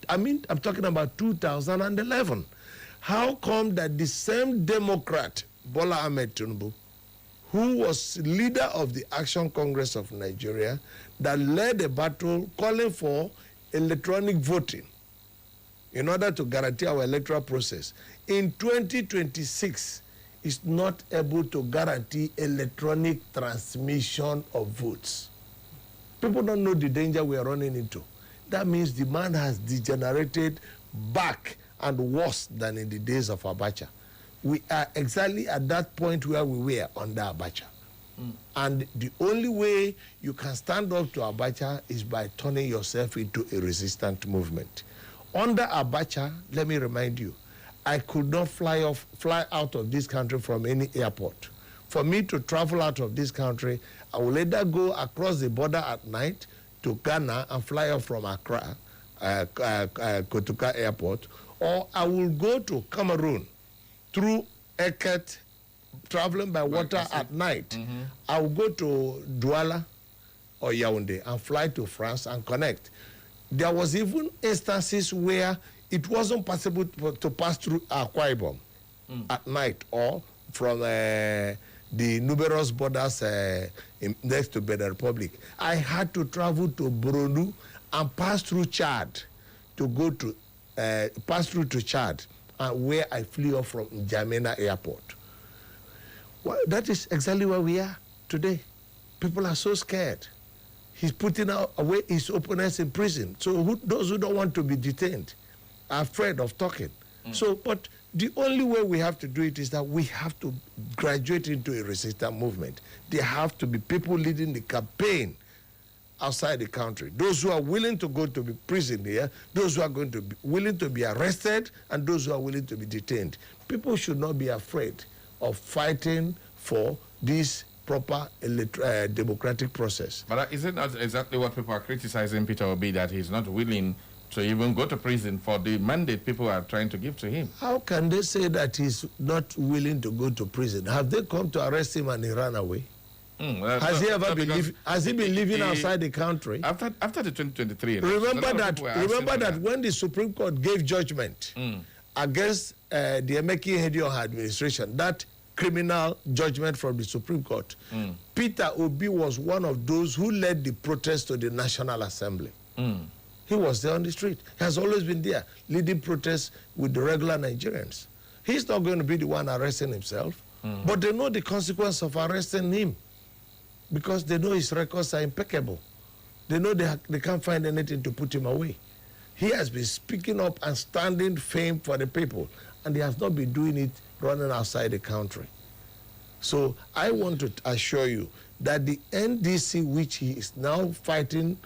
I mean, I'm talking about 2011. How come that the same Democrat, Bola Ahmed Tinubu, who was leader of the Action Congress of Nigeria, that led a battle calling for electronic voting in order to guarantee our electoral process, in 2026 is not able to guarantee electronic transmission of votes? People don't know the danger we are running into. That means the man has degenerated back and worse than in the days of Abacha. We are exactly at that point where we were under Abacha. And the only way you can stand up to Abacha is by turning yourself into a resistant movement. Under Abacha, let me remind you, I could not fly out of this country from any airport. For me to travel out of this country, I will either go across the border at night to Ghana and fly off from Accra, Kotoka Airport, or I will go to Cameroon through Eket, traveling by water at night. I will go to Douala or Yaoundé and fly to France and connect. There was even instances where it wasn't possible to pass through Akwa Ibom at night, or from the numerous borders next to Benin Republic. I had to travel to Boronu and pass through Chad to go to Chad, where I flew off from N'Djamena Airport. Well, that is exactly where we are today. People are so scared. He's putting away his opponents in prison. So those who don't want to be detained are afraid of talking. So, but the only way we have to do it is that we have to graduate into a resistance movement. There have to be people leading the campaign outside the country. Those who are willing to go to be prison here, those who are going to be willing to be arrested, and those who are willing to be detained. People should not be afraid of fighting for this proper democratic process. But is it not exactly what people are criticizing Peter Obi, that he's not willing to even go to prison for the mandate people are trying to give to him? How can they say that he's not willing to go to prison? Have they come to arrest him and he ran away? Has he been living outside the country? After the 2023 remember that when the Supreme Court gave judgment against the Emeki Ihedioha administration, that criminal judgment from the Supreme Court, Peter Obi was one of those who led the protest to the National Assembly. He was there on the street. He has always been there, leading protests with the regular Nigerians. He's not going to be the one arresting himself, but they know the consequence of arresting him, because they know his records are impeccable. They know they can't find anything to put him away. He has been speaking up and standing firm for the people, and he has not been doing it running outside the country. So I want to assure you that the NDC, which he is now fighting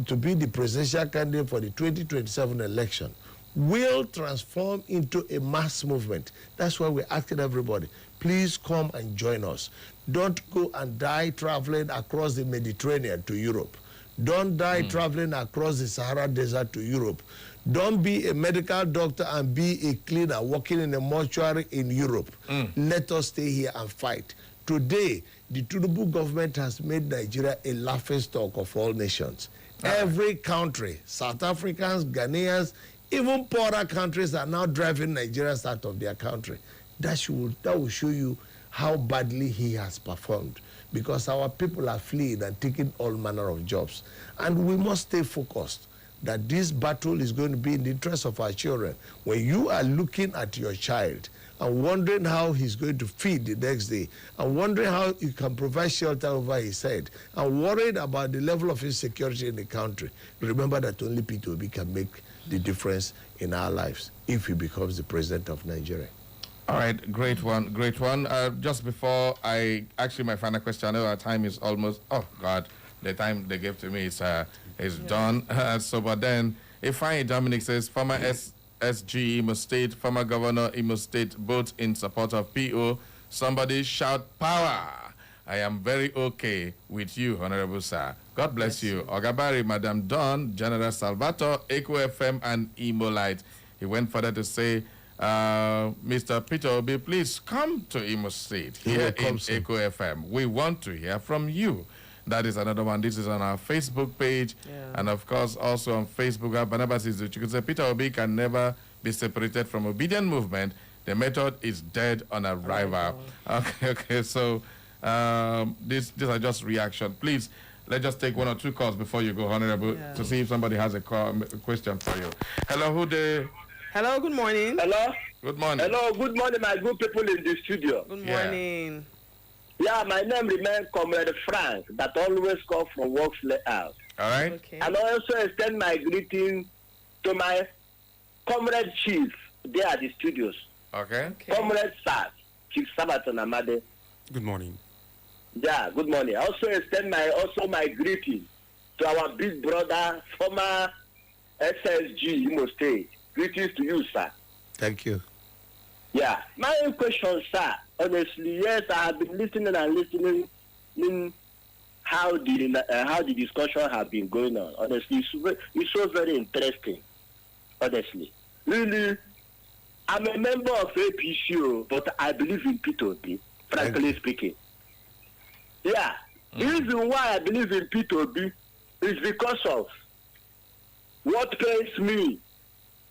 to be the presidential candidate for the 2027 election, will transform into a mass movement. That's why we're asking everybody, please come and join us. Don't go and die traveling across the Mediterranean to Europe. Don't die traveling across the Sahara Desert to Europe. Don't be a medical doctor and be a cleaner working in a mortuary in Europe. Let us stay here and fight. Today, the Tinubu government has made Nigeria a laughingstock of all nations. Every country, South Africans, Ghanaians, even poorer countries are now driving Nigerians out of their country. That will show you how badly he has performed, because our people are fleeing and taking all manner of jobs. And we must stay focused that this battle is going to be in the interest of our children. When you are looking at your child and wondering how he's going to feed the next day, and wondering how you can provide shelter over his head, and worried about the level of insecurity in the country, remember that only Peter Obi can make the difference in our lives if he becomes the president of Nigeria. All right, great one, great one. Just before my final question, I know our time is almost, oh God, the time they gave to me is done. But then, Ifeanyi Dominic says, former SG Imo State, former governor Imo State, both in support of PO. Somebody shout power. I am very okay with you, Honorable Sir. God bless you. Ogabari, Madam Dawn, General Salvatore, Echo FM, and Imo Light. He went further to say, Mr. Peter Obi, please come to Imo State here in Echo FM. We want to hear from you. That is another one. This is on our Facebook page. And of course, also on Facebook, Barnabas is you could say Peter Obi can never be separated from Obedient Movement. The method is dead on arrival. Okay. So these are just reaction. Please, let's just take one or two calls before you go, Honorable, to see if somebody has a question for you. Hello, who there? Hello, good morning. Hello. Good morning. Hello, good morning, my good people in the studio. Good morning. Yeah, my name remains Comrade Frank, that always come from Works Layout. All right. Okay. And I also extend my greeting to my Comrade Chief there at the studios. Okay. Comrade Sir, Chief Sabaton Amade. Good morning. Yeah, good morning. I also extend my greeting to our big brother, former SSG Imo State. Greetings to you, sir. Thank you. Yeah, my question, sir. Honestly, yes, I have been listening how the discussion have been going on. Honestly, it's so very interesting. Honestly, really, I'm a member of APCO, but I believe in P2P. Frankly speaking, yeah. The reason why I believe in P2P is because of what pains me.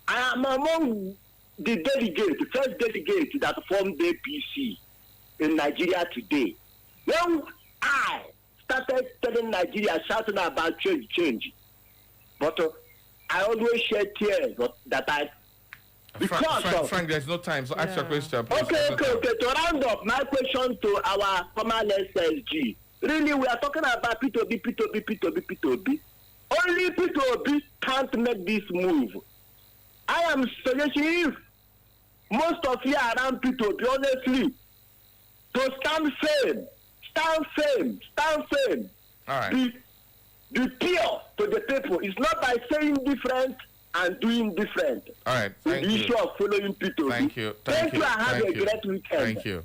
I am among the first delegate that formed the APC in Nigeria today. When I started telling Nigeria, shouting about change, but I always shed tears that I, Frank, there's no time, so ask your question, please. Okay. To round up, my question to our former SSG. Really, we are talking about P2B. Only P2B can't make this move. I am suggesting if most of you around P2B, honestly, to stand firm. All right. Be pure to the people. It's not by saying different and doing different. All right. Thank the you. issue of following P2B. Thank you. Thank you and have a great weekend. Thank you.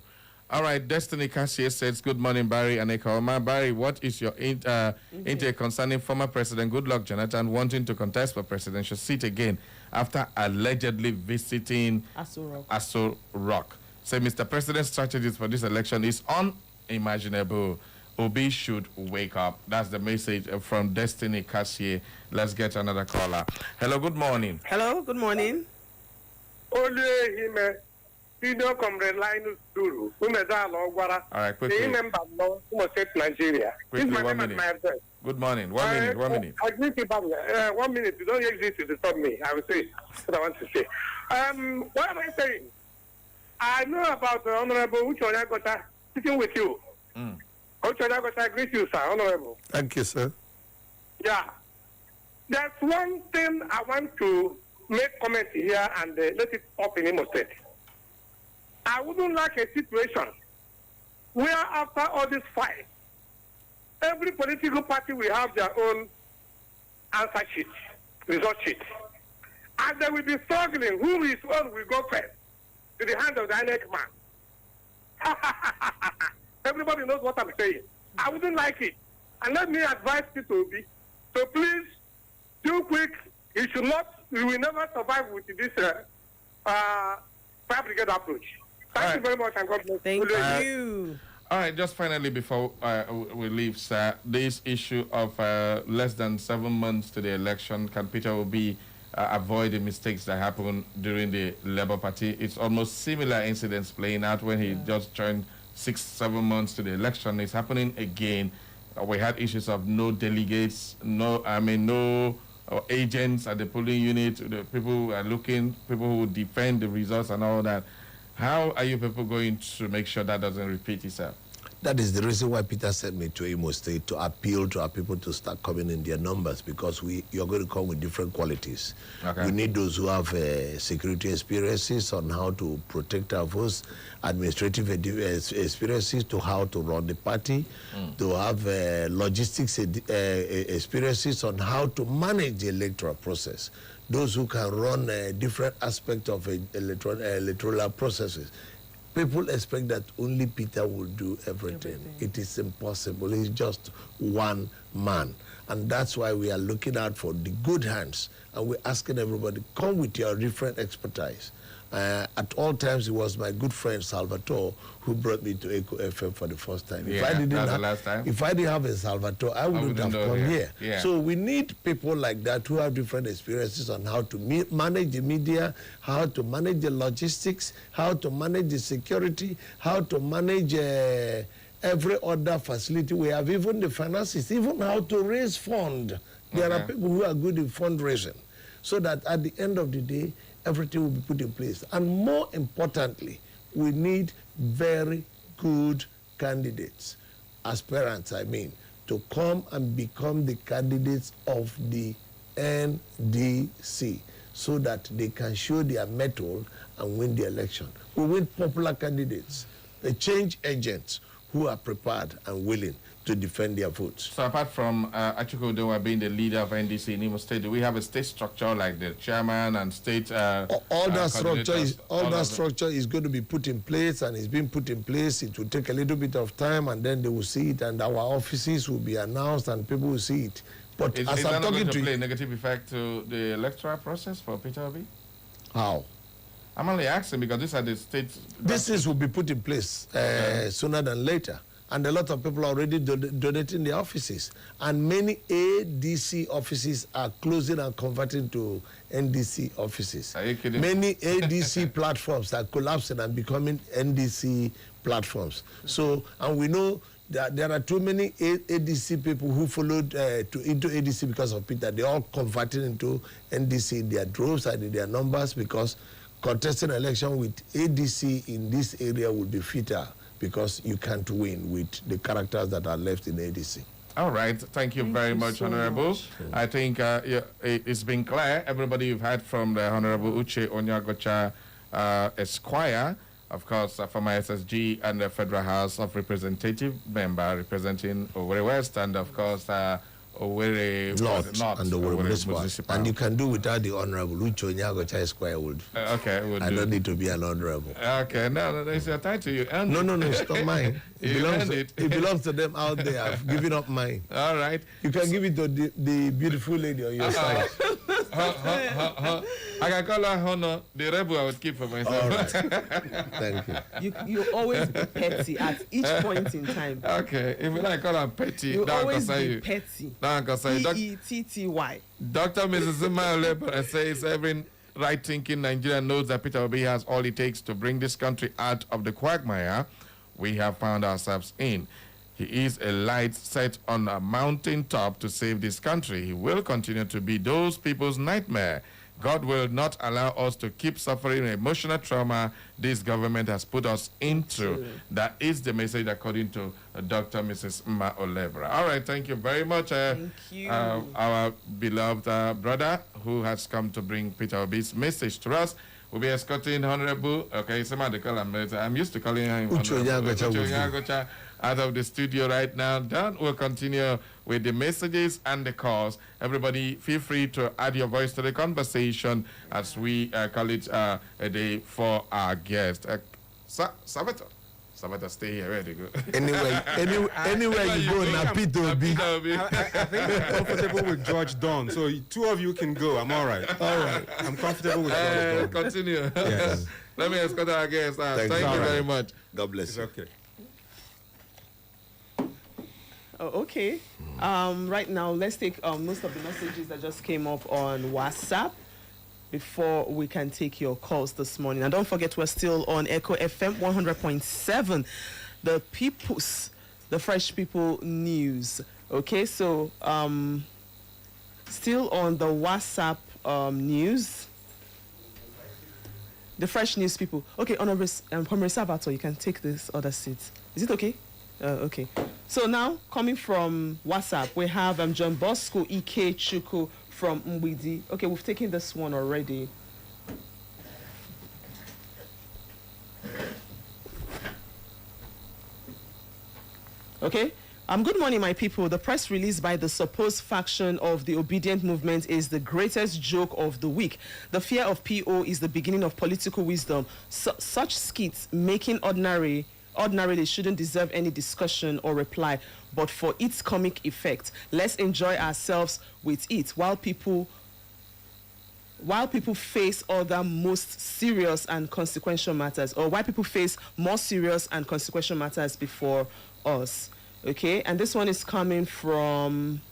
All right, Destiny Cashier says, good morning, Barry and Ekaoma. Barry, what is your intake concerning former President Goodluck Jonathan wanting to contest for presidential seat again after allegedly visiting Aso Rock? Say, Mr. President's strategies for this election is unimaginable. Obi should wake up. That's the message from Destiny Cashier. Let's get another caller. Hello, good morning. Hello, good morning. Senior Comrade Linus Duru, Umezalo Gwara. All right, quickly. Member of State Nigeria. Quickly, this is my 1 name and my minute. address. Good morning. 1 minute. 1 minute. I agree with you, 1 minute. You don't exist to disturb me. I will say what I want to say. What am I saying? I know about the Honorable Uchonya Gota sitting with you. Uchonya Gota, I greet you, sir, Honorable. Thank you, sir. Yeah. There's one thing I want to make comment here and let it up in Imo State. I wouldn't like a situation where after all this fight, every political party will have their own answer sheet, result sheet. And they will be struggling who is one will go first to the hand of the INEC man. Everybody knows what I'm saying. I wouldn't like it. And let me advise people to be, so please, do quick. You will never survive with this fire brigade approach. Thank you very much, and God bless. Thank you. All right, just finally before we leave, sir, this issue of less than 7 months to the election, can Peter Obi avoid the mistakes that happened during the Labour Party? It's almost similar incidents playing out when he just joined 6-7 months to the election. It's happening again. We had issues of no delegates, no agents at the polling unit, the people who are looking, people who defend the results and all that. How are you people going to make sure that doesn't repeat itself? That is the reason why Peter sent me to Imo State, to appeal to our people to start coming in their numbers, because you're going to come with different qualities. Okay. We need those who have security experiences on how to protect our votes, administrative experiences to how to run the party, to have logistics experiences on how to manage the electoral process. Those who can run different aspects of electoral processes. People expect that only Peter will do everything. It is impossible. He's just one man. And that's why we are looking out for the good hands. And we're asking everybody, come with your different expertise. At all times, it was my good friend Salvatore who brought me to Echo FM for the first time. Yeah, that's the last time. If I didn't have a Salvatore, I wouldn't have come here. Yeah. So we need people like that who have different experiences on how to manage the media, how to manage the logistics, how to manage the security, how to manage every other facility. We have even the finances, even how to raise fund. There are people who are good in fundraising, so that at the end of the day, everything will be put in place. And more importantly, we need very good candidates, aspirants, I mean, to come and become the candidates of the NDC so that they can show their mettle and win the election. We want popular candidates, the change agents who are prepared and willing to defend their votes. So apart from Achiko Udenwa being the leader of NDC in Imo State, do we have a state structure like the chairman and state all that structure is going to be put in place, and it's being put in place. It will take a little bit of time, and then they will see it, and our offices will be announced, and people will see it. But is as that I'm not talking going to to play you, a negative effect to the electoral process for Peter Obi? how? I'm only asking because these are the states. This will be put in place sooner than later. And a lot of people are already donating their offices. And many ADC offices are closing and converting to NDC offices. Are you kidding? Many ADC platforms are collapsing and becoming NDC platforms. So, and we know that there are too many ADC people who followed into ADC because of Peter. They all converted into NDC in their droves and in their numbers, because contesting election with ADC in this area will be fitter, because you can't win with the characters that are left in ADC. All right. Thank you very much, Honorable. I think it's been clear. Everybody you've heard from the Honorable Uche Onyagocha Esquire, of course, from SSG and the Federal House of Representative member representing Owerri West, and of course, Owerri North and the Owerri municipal. And you can do without the Honorable Uche Onyagocha Esquire would. Okay, we'll I do. don't need to be an honorable. Okay, no, it's your title. You earned No, it. it's not mine. It belongs to them out there. I've given up mine. All right. You can give it to the beautiful lady on your side. I can call her Honor. The rebel I would keep for myself. All right. Thank you. You always be petty at each point in time. Okay, if you like call her petty, You that always can say be you. petty. That can say you. Petty. Dr. Mrs. Imaolebere says every right-thinking Nigerian knows that Peter Obi has all it takes to bring this country out of the quagmire we have found ourselves in. He is a light set on a mountain top to save this country. He will continue to be those people's nightmare. God will not allow us to keep suffering emotional trauma this government has put us into. That is the message according to Dr. Mrs. Imaolebere. All right, thank you very much. Thank you. Our beloved brother who has come to bring Peter Obi's message to us. We'll be escorting Honorable, okay, somebody call him, I'm used to calling him Uche Onyagocha out of the studio right now. Then we'll continue with the messages and the calls. Everybody, feel free to add your voice to the conversation as we call it a day for our guest. Sabata, stay here. Where do you go? Anywhere you go, na Peter Obi. I think I'm comfortable with George Don. So two of you can go. I'm all right. All right. I'm comfortable with George Don. Continue. Yes. Let me escort our guest. Thank you All very right. much. God bless It's you. okay. Oh, okay. Right now, let's take most of the messages that just came up on WhatsApp before we can take your calls this morning. And don't forget, we're still on Echo FM 100.7, the Fresh People News. Okay, so still on the WhatsApp news. The Fresh News people. Okay, Honorable Sabato, you can take this other seat. Is it okay? Okay. So now, coming from WhatsApp, we have John Bosco Ike Chuku from Mbidi. Okay, we've taken this one already. Okay. Good morning, my people. The press release by the supposed faction of the Obedient Movement is the greatest joke of the week. The fear of PO is the beginning of political wisdom. Such skits making ordinarily shouldn't deserve any discussion or reply, but for its comic effect, let's enjoy ourselves with it while people while people face other most serious and consequential matters, or why people face more serious and consequential matters before us. Okay, and this one is coming from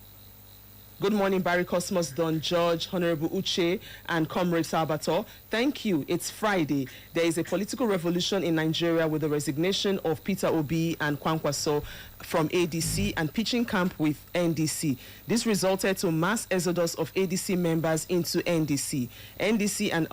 Good morning, Barry Cosmos, Don George, Honorable Uche, and Comrade Salvatore. Thank you. It's Friday. There is a political revolution in Nigeria with the resignation of Peter Obi and Kwankwaso from ADC and pitching camp with NDC. This resulted to mass exodus of ADC members into NDC. NDC and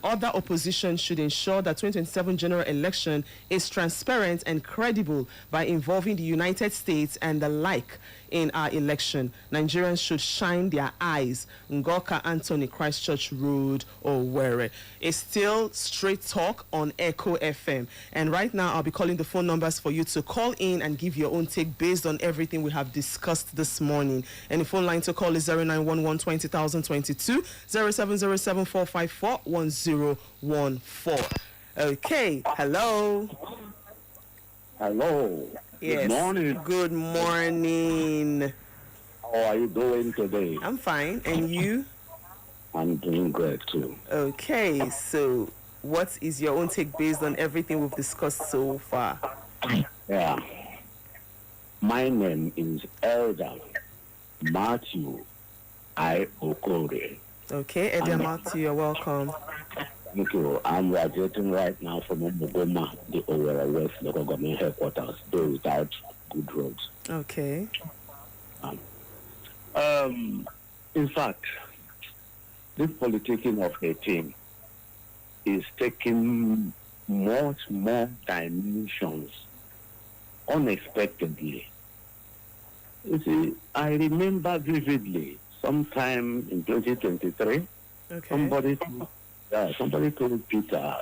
other opposition should ensure that 2027 general election is transparent and credible by involving the United States and the like in our election. Nigerians should shine their eyes. Ngoka Anthony, Christchurch Road, Owerri. It's still straight talk on Echo FM. And right now, I'll be calling the phone numbers for you to call in and give your own take based on everything we have discussed this morning. And the phone line to call is 0911 20022, 0707-454-1014. Okay, hello. Hello. Yes. Good morning. Good morning. How are you doing today? I'm fine. And you? I'm doing great too. Okay, so what is your own take based on everything we've discussed so far? Yeah. My name is Elder Matthew I. Okore. Okay, Elder Matthew, you're welcome. Thank you. I'm graduating right now from Mbogoma, the Owerri West local government headquarters, though without good roads. Okay. In fact, this politicking of a team is taking much more dimensions unexpectedly. You see, I remember vividly sometime in 2023, somebody told Peter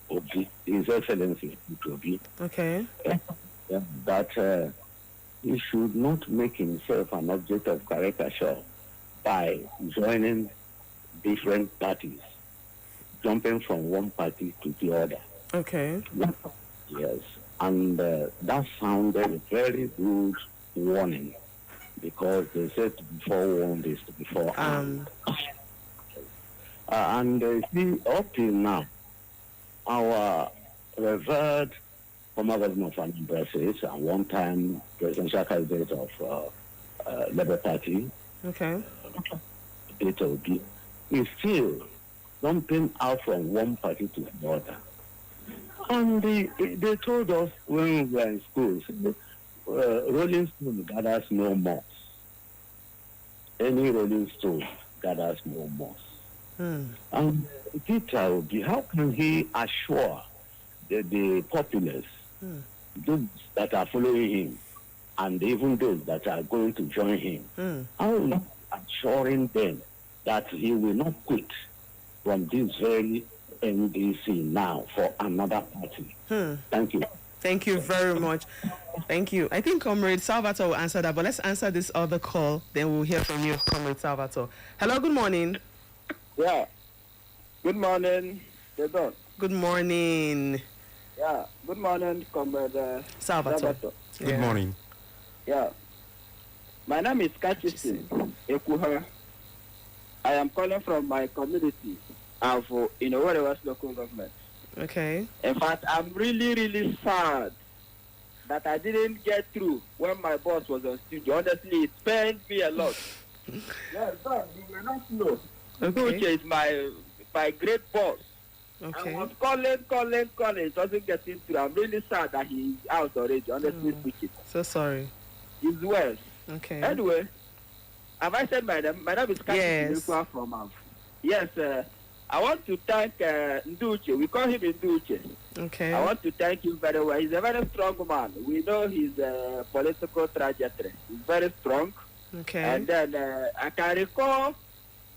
Obi, His Excellency Peter Obi, that he should not make himself an object of caricature by joining different parties, jumping from one party to the other. Okay. Yes, and that sounded a very good warning, because they said to be forewarned is to be forearmed. And see, up till now, our revered former governor of Anambra State and one-time presidential candidate of Labour Party, Peter Obi, is still jumping out from one party to the other. And they told us when we were in school, Rolling Stone gathers no moss. Any Rolling Stone gathers no moss. And Peter Obi, how can he assure the populace, those that are following him, and even those that are going to join him, how is he assuring them that he will not quit from this very NDC now for another party? Thank you. Thank you very much. Thank you. I think Comrade Salvatore will answer that, but let's answer this other call, then we'll hear from you, Comrade Salvatore. Hello, good morning. Yeah. Good morning, Dedon. Good morning. Yeah. Good morning, Comrade Salvatore. Good morning. Yeah. My name is Kachisi Ekuha. I am calling from my community of Owerri West local government. Okay. In fact, I'm really, really sad that I didn't get through when my boss was on studio. Honestly, it pained me a lot. Yeah, but you will not know. Uche is my great boss. Okay. I was calling. It doesn't get through. I'm really sad that he's out already, honestly speaking. So sorry. He's well. Okay. Anyway, have I said my name? My name is Kachisi from Av. Yes, I want to thank Nduche. We call him Nduche. Okay. I want to thank him very well. He's a very strong man. We know his political trajectory. He's very strong. Okay. And then I can recall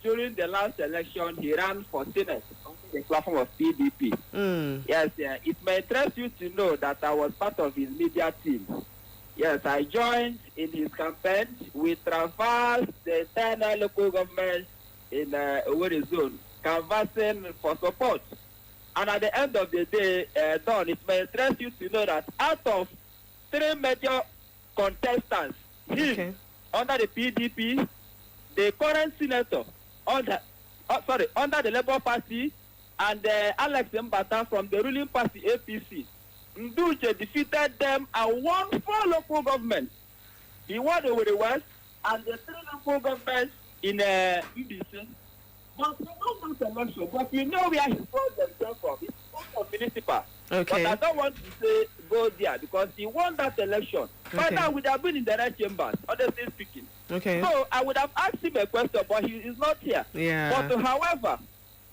during the last election, he ran for Senate on the platform of PDP. Yes, it may interest you to know that I was part of his media team. Yes, I joined in his campaign. We traversed the entire local government in Owerri zone, canvassing for support. And at the end of the day, Don, it may interest you to know that out of 3 major contestants, him under the PDP, the current senator under under the Labour Party, and Alex Mbata from the ruling party APC. Nduche defeated them and won 4 local governments. He won over the West and the 3 local governments in UDC. But we don't want election, but we know where he brought themselves from. It's from municipal. Okay. But I don't want to say go there because he won that election. By now, we would have been in the red chambers, honestly speaking. Okay. So I would have asked him a question, but he is not here. Yeah. But however,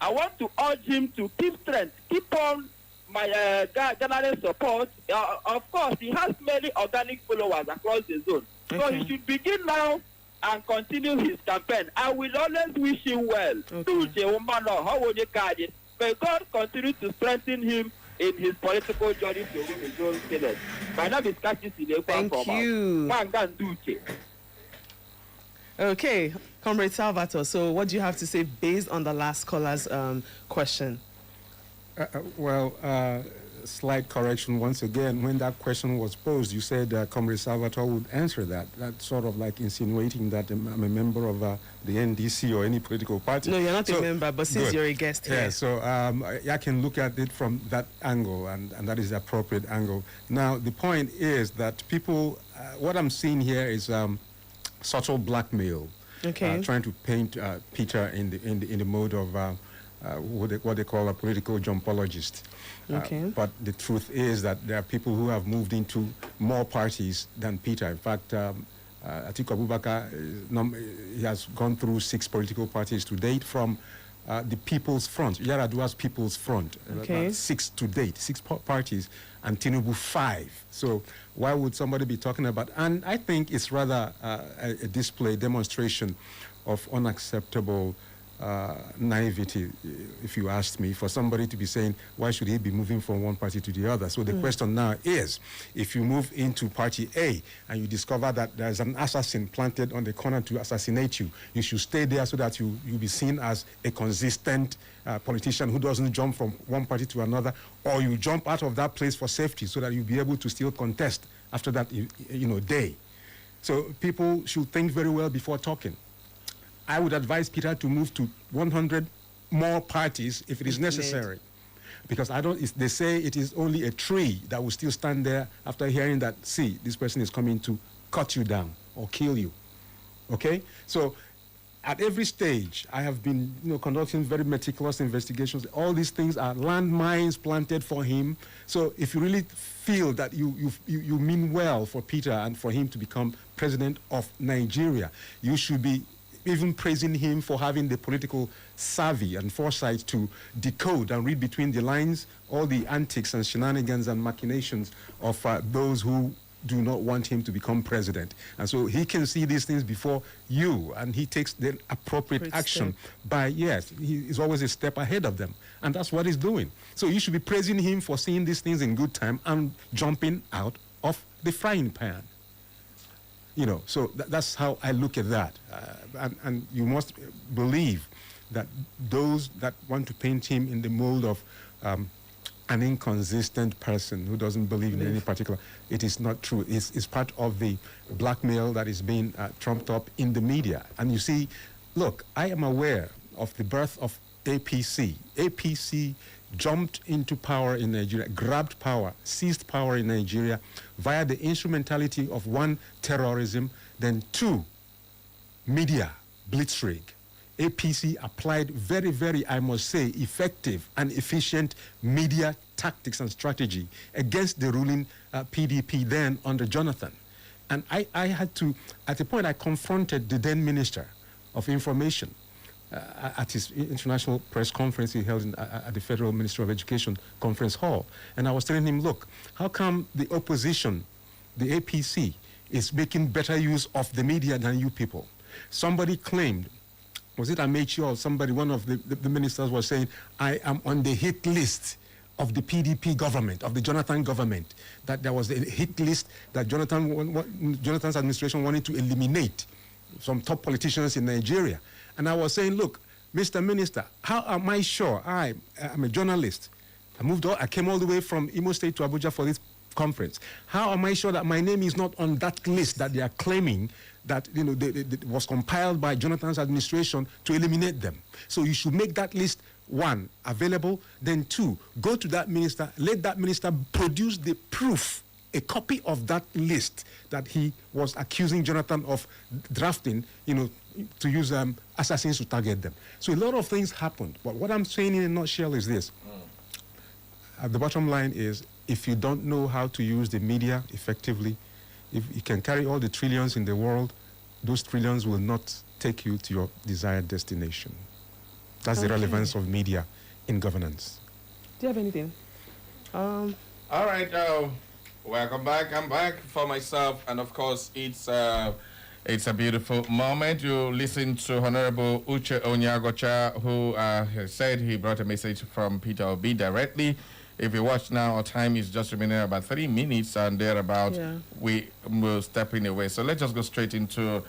I want to urge him to keep strength, keep on my general support. Of course, he has many organic followers across the zone. So Okay. he should begin now and continue his campaign. I will always wish him well. May God continue to strengthen him in his political journey to win his own Senate. My name is Kachi Silekwa. Thank you. Okay, Comrade Salvatore, so what do you have to say based on the last caller's question? Slight correction once again. When that question was posed, you said Comrade Salvatore would answer that. That's sort of like insinuating that I'm a member of the NDC or any political party. No, you're not a member, but since you're a guest here. Yeah, so I can look at it from that angle, and that is the appropriate angle. Now, the point is that people, what I'm seeing here is subtle blackmail. Okay. Trying to paint Peter in the mode of what they call a political jumpologist. Okay. But the truth is that there are people who have moved into more parties than Peter. In fact, Atiku Abubakar, he has gone through 6 political parties to date from the People's Front, Yar'Adua's People's Front. Okay. 6 to date, 6 parties, and Tinubu 5. So why would somebody be talking about? And I think it's rather a display, demonstration of unacceptable naivety, if you asked me, for somebody to be saying, why should he be moving from one party to the other? So the question now is, if you move into party A and you discover that there's an assassin planted on the corner to assassinate you, you should stay there so that you'll be seen as a consistent politician who doesn't jump from one party to another, or you jump out of that place for safety so that you'll be able to still contest after that day. So people should think very well before talking. I would advise Peter to move to 100 more parties if it is necessary. Because they say it is only a tree that will still stand there after hearing that, see, this person is coming to cut you down or kill you. Okay? So at every stage, I have been conducting very meticulous investigations. All these things are landmines planted for him. So if you really feel that you mean well for Peter and for him to become president of Nigeria, you should be even praising him for having the political savvy and foresight to decode and read between the lines all the antics and shenanigans and machinations of those who do not want him to become president. And so he can see these things before you, and he takes the appropriate action he is always a step ahead of them. And that's what he's doing. So you should be praising him for seeing these things in good time and jumping out of the frying pan. So that's how I look at that. And you must believe that those that want to paint him in the mold of an inconsistent person who doesn't believe in any particular, it is not true. It's part of the blackmail that is being trumped up in the media. And you see, look, I am aware of the birth of APC. APC jumped into power in Nigeria, grabbed power, seized power in Nigeria via the instrumentality of 1, terrorism, then 2, media, blitzkrieg. APC applied very, very, I must say, effective and efficient media tactics and strategy against the ruling PDP then under Jonathan. And I had to, at a point, I confronted the then Minister of Information at his international press conference he held at the Federal Ministry of Education Conference Hall. And I was telling him, look, how come the opposition, the APC, is making better use of the media than you people? Somebody claimed, was it Amechi or somebody, one of the ministers was saying, I am on the hit list of the PDP government, of the Jonathan government, that there was a hit list that Jonathan's administration wanted to eliminate some top politicians in Nigeria. And I was saying, look, Mr. Minister, how am I sure? I'm a journalist. I came all the way from Imo State to Abuja for this conference? How am I sure that my name is not on that list that they are claiming that was compiled by Jonathan's administration to eliminate them? So you should make that list, one, available, then two, go to that minister, let that minister produce the proof, a copy of that list that he was accusing Jonathan of drafting, to use assassins to target them. So a lot of things happened. But what I'm saying in a nutshell is this. The bottom line is, if you don't know how to use the media effectively, if you can carry all the trillions in the world, those trillions will not take you to your desired destination. That's the relevance of media in governance. Do you have anything? All right. Welcome back. I'm back for myself, and of course, it's a beautiful moment. You listen to Honorable Uche Onyagocha, who said he brought a message from Peter Obi directly. If you watch now, our time is just remaining about 3 minutes, and thereabout, we will step in away. So let's just go straight into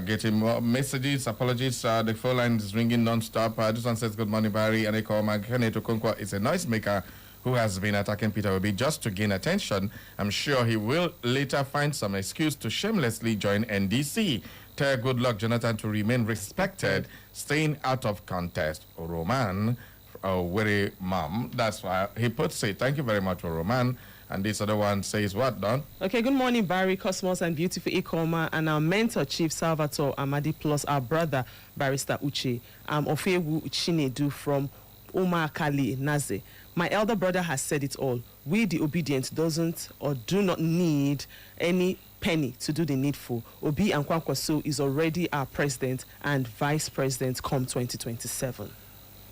getting more messages, apologies. The phone line is ringing non-stop. This one says, good morning, Barry. And Kenneth Okonkwo is a noisemaker who has been attacking Peter Obi just to gain attention. I'm sure he will later find some excuse to shamelessly join NDC. Tell good luck, Jonathan, to remain respected, staying out of contest. Roman, very mom. That's why he puts it. Thank you very much, Roman. And this other one says what, Don? Okay, good morning, Barry, Cosmos, and beautiful Ikoma, and our mentor, Chief Salvatore Amadi, plus our brother, Barrister Uche. I'm Ofewu Chinedu from Omar Kali Naze. My elder brother has said it all. We, the obedient, doesn't or do not need any penny to do the needful. Obi Nkwankwaso is already our president and vice president come 2027.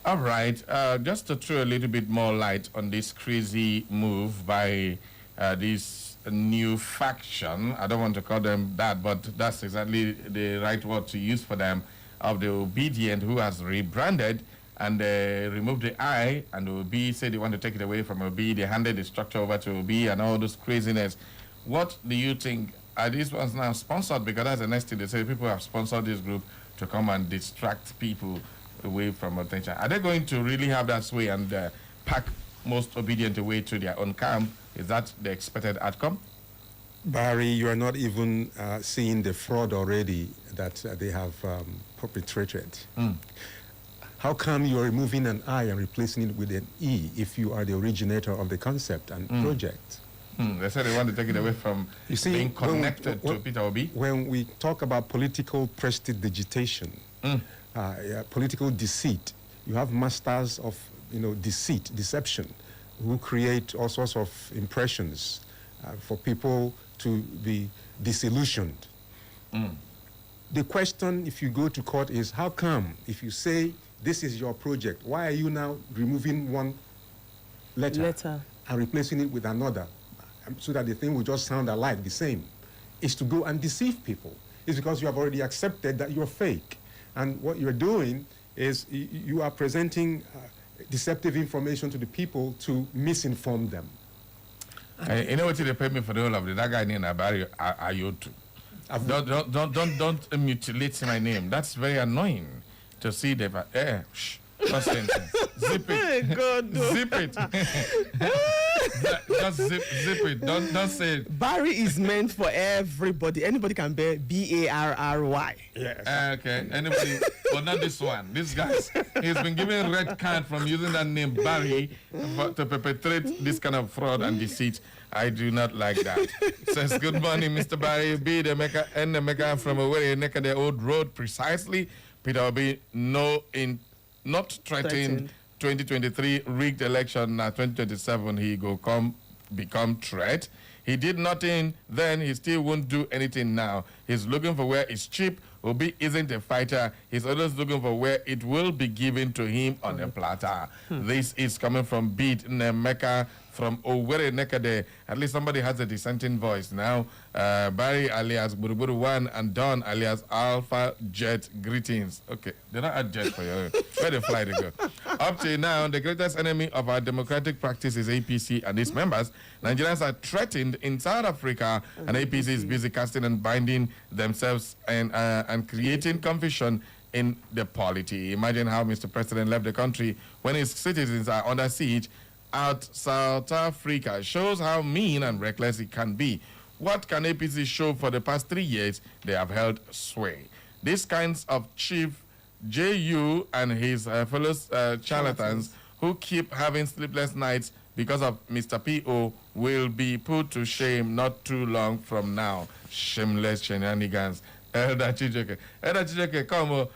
All right. Just to throw a little bit more light on this crazy move by this new faction. I don't want to call them that, but that's exactly the right word to use for them, of the obedient, who has rebranded and removed the I, and Obi said they want to take it away from Obi. They handed the structure over to Obi and all this craziness. What do you think? Are these ones now sponsored? Because that's the next thing they say. People have sponsored this group to come and distract people away from attention. Are they going to really have that sway and pack most obedient away to their own camp? Is that the expected outcome? Barry, you are not even seeing the fraud already that they have perpetrated. How come you're removing an I and replacing it with an E if you are the originator of the concept and project? They said they want to take it away from being connected to Peter Obi. When we talk about political prestidigitation, political deceit, you have masters of deceit, deception, who create all sorts of impressions for people to be disillusioned. The question, if you go to court, is how come, if you say this is your project, why are you now removing one letter and replacing it with another so that the thing will just sound alike, the same? It's to go and deceive people. It's because you have already accepted that you're fake. And what you're doing is you are presenting deceptive information to the people to misinform them. You know what they paid me for the whole of it? That guy named Abari Ayotu. Don't mutilate my name. That's very annoying to see the zip it. God, no. Zip it. Just zip it. Don't say it. Barry is meant for everybody. Anybody can bear Barry. Yes. Okay. Anybody, but not this one. This guy, he's been given red card from using that name Barry to perpetrate this kind of fraud and deceit. I do not like that. Says, good morning, Mr. Barry B. The Mecca and the Mecca from Owerri, Neka, the old road, precisely. Peter Obi, not threatened 2023 rigged election. 2027, he go become threat. He did nothing then. He still won't do anything now. He's looking for where it's cheap. Obi isn't a fighter. He's always looking for where it will be given to him on a platter. This is coming from Beat Nemeka from Owerri Nekade. At least somebody has a dissenting voice now. Barry alias Buruburu 1 and Don alias Alpha Jet. Greetings. Okay, did I add jet for you? Where the flight go? Up to now, the greatest enemy of our democratic practice is APC and its members. Nigerians are threatened in South Africa, and APC is busy casting and binding themselves and creating confusion in the polity. Imagine how Mr. President left the country when his citizens are under siege out South Africa shows how mean and reckless it can be. What can APC show for the past 3 years they have held sway? These kinds of Chief JU and his fellow charlatans who keep having sleepless nights because of Mr. P.O. will be put to shame not too long from now. Shameless shenanigans. Elder Chijeke, come.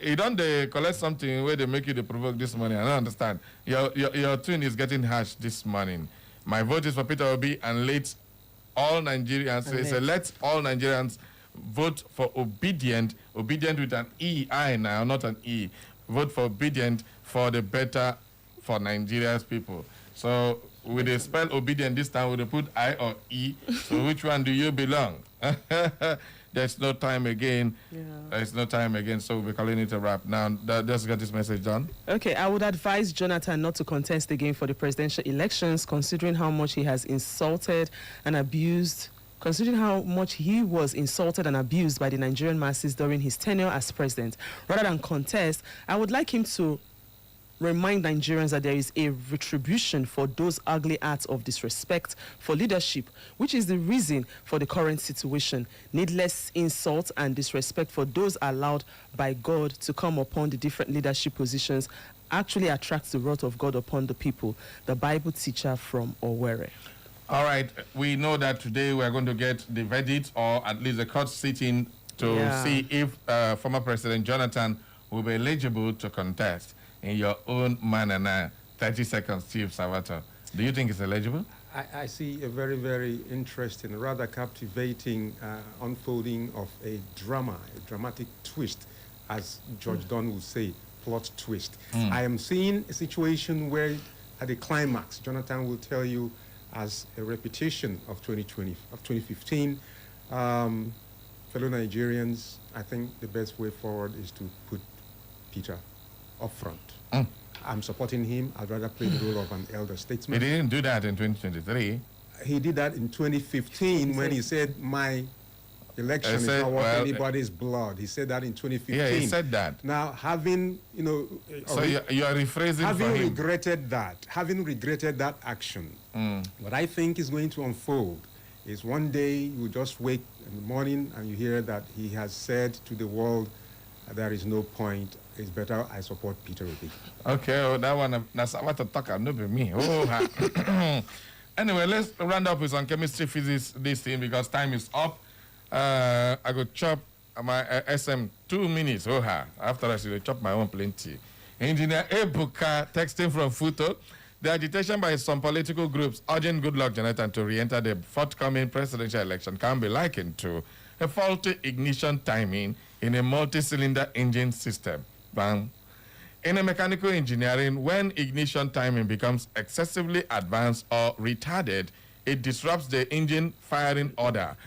You don't collect something where they make you to provoke this morning. I don't understand. Your tune is getting harsh this morning. My vote is for Peter Obi and let all Nigerians, let all Nigerians vote for obedient with an E-I now, not an E. Vote for obedient for the better for Nigeria's people. So with the spell obedient this time, would they put I or E? So which one do you belong? There's no time again. Yeah. There's no time again, so we're calling it a wrap. Now, let's get this message done. Okay, I would advise Jonathan not to contest again for the presidential elections, considering how much he has insulted and abused, considering how much he was insulted and abused by the Nigerian masses during his tenure as president. Rather than contest, I would like him to remind Nigerians that there is a retribution for those ugly acts of disrespect for leadership, which is the reason for the current situation. Needless insult and disrespect for those allowed by God to come upon the different leadership positions actually attracts the wrath of God upon the people. The Bible teacher from Owerri. All right, we know that today we are going to get the verdict, or at least the court sitting to see if former President Jonathan will be eligible to contest. In your own manner, 30 seconds, Chief Salvatore. Do you think it's eligible? I see a very, very interesting, rather captivating unfolding of a dramatic twist, as George Dunn would say, plot twist. I am seeing a situation where, at the climax, Jonathan will tell you, as a repetition of 2015, fellow Nigerians, I think the best way forward is to put Peter up front. I'm supporting him. I'd rather play the role of an elder statesman. He didn't do that in 2023. He did that in 2015 when he said, my election is not worth anybody's blood. He said that in 2015. Yeah, he said that. Now, having, so you are rephrasing having regretted that action, what I think is going to unfold is one day you just wake in the morning and you hear that he has said to the world, there is no point. It's better I support Peter Obi. Okay, well, that one, that's what to talk about, not me. Anyway, let's round up with some chemistry, physics, this thing, because time is up. I go chop my SM 2 minutes. After I should chop my own plenty. Engineer Ebuka texting from Futo. The agitation by some political groups urging Goodluck Jonathan to re-enter the forthcoming presidential election can be likened to a faulty ignition timing in a multi-cylinder engine system. Bang. In a mechanical engineering, when ignition timing becomes excessively advanced or retarded, it disrupts the engine firing order,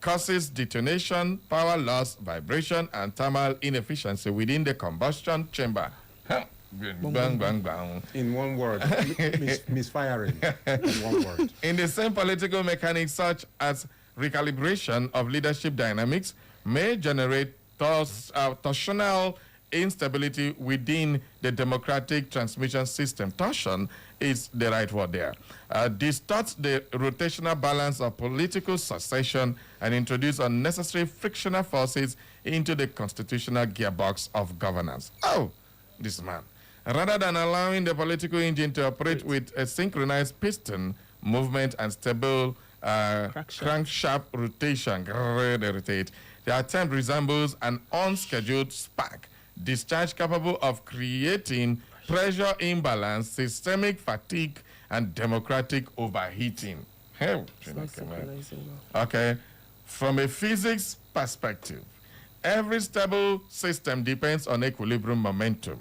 causes detonation, power loss, vibration, and thermal inefficiency within the combustion chamber. Bang, bang, bang. In one word, misfiring. In one word. In the same political mechanics, such as recalibration of leadership dynamics, may generate torsional instability within the democratic transmission system. Torsion is the right word there. Distorts the rotational balance of political succession and introduce unnecessary frictional forces into the constitutional gearbox of governance. Oh, this man. Rather than allowing the political engine to operate with a synchronized piston movement and stable crankshaft rotation, the attempt resembles an unscheduled spark discharge capable of creating pressure imbalance, systemic fatigue, and democratic overheating. Okay, from a physics perspective, every stable system depends on equilibrium momentum,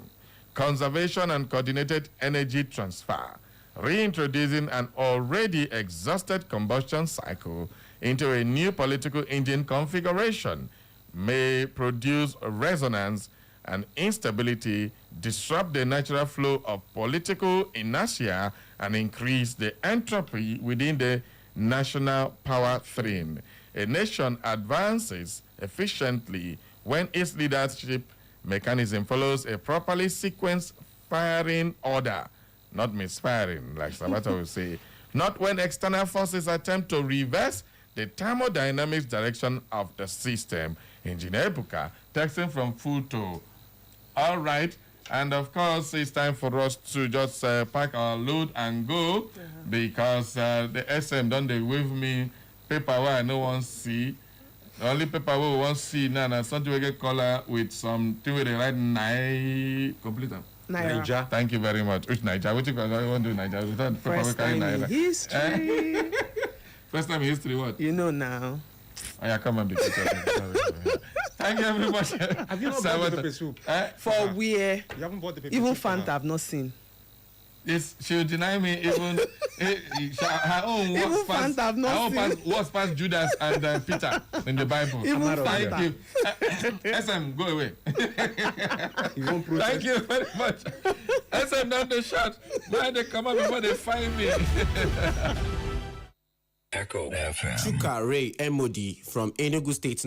conservation, and coordinated energy transfer. Reintroducing an already exhausted combustion cycle into a new political engine configuration may produce resonance and instability, disrupt the natural flow of political inertia, and increase the entropy within the national power stream. A nation advances efficiently when its leadership mechanism follows a properly sequenced firing order not misfiring, like Sabata will say. Not when external forces attempt to reverse the thermodynamics direction of the system. Engineer Ebuka, texting from Futo. All right. And of course, it's time for us to just pack our load and go because the SM done they wave me paper where I no one see. The only paper we want see now is something we get color with something where they write complete them. Naija. Thank you very much. Which Naija? Which you want to do Naija? Without paper First time in history. First time in history, what? You know now. Oh, yeah, come on, be teacher. Thank you very much. Have you not bought the paper soup? For where? You haven't bought the paper Even soup for Fanta her? I've not seen. Yes, she will deny me even her own Even works Fanta I've not seen. works past Judas and Peter in the Bible. Even Fanta. Thank you. SM, go away. Thank you very much. SM down the shot. Why they come up before they find me? Echo FM. Chuka Ray MOD from Enugu State,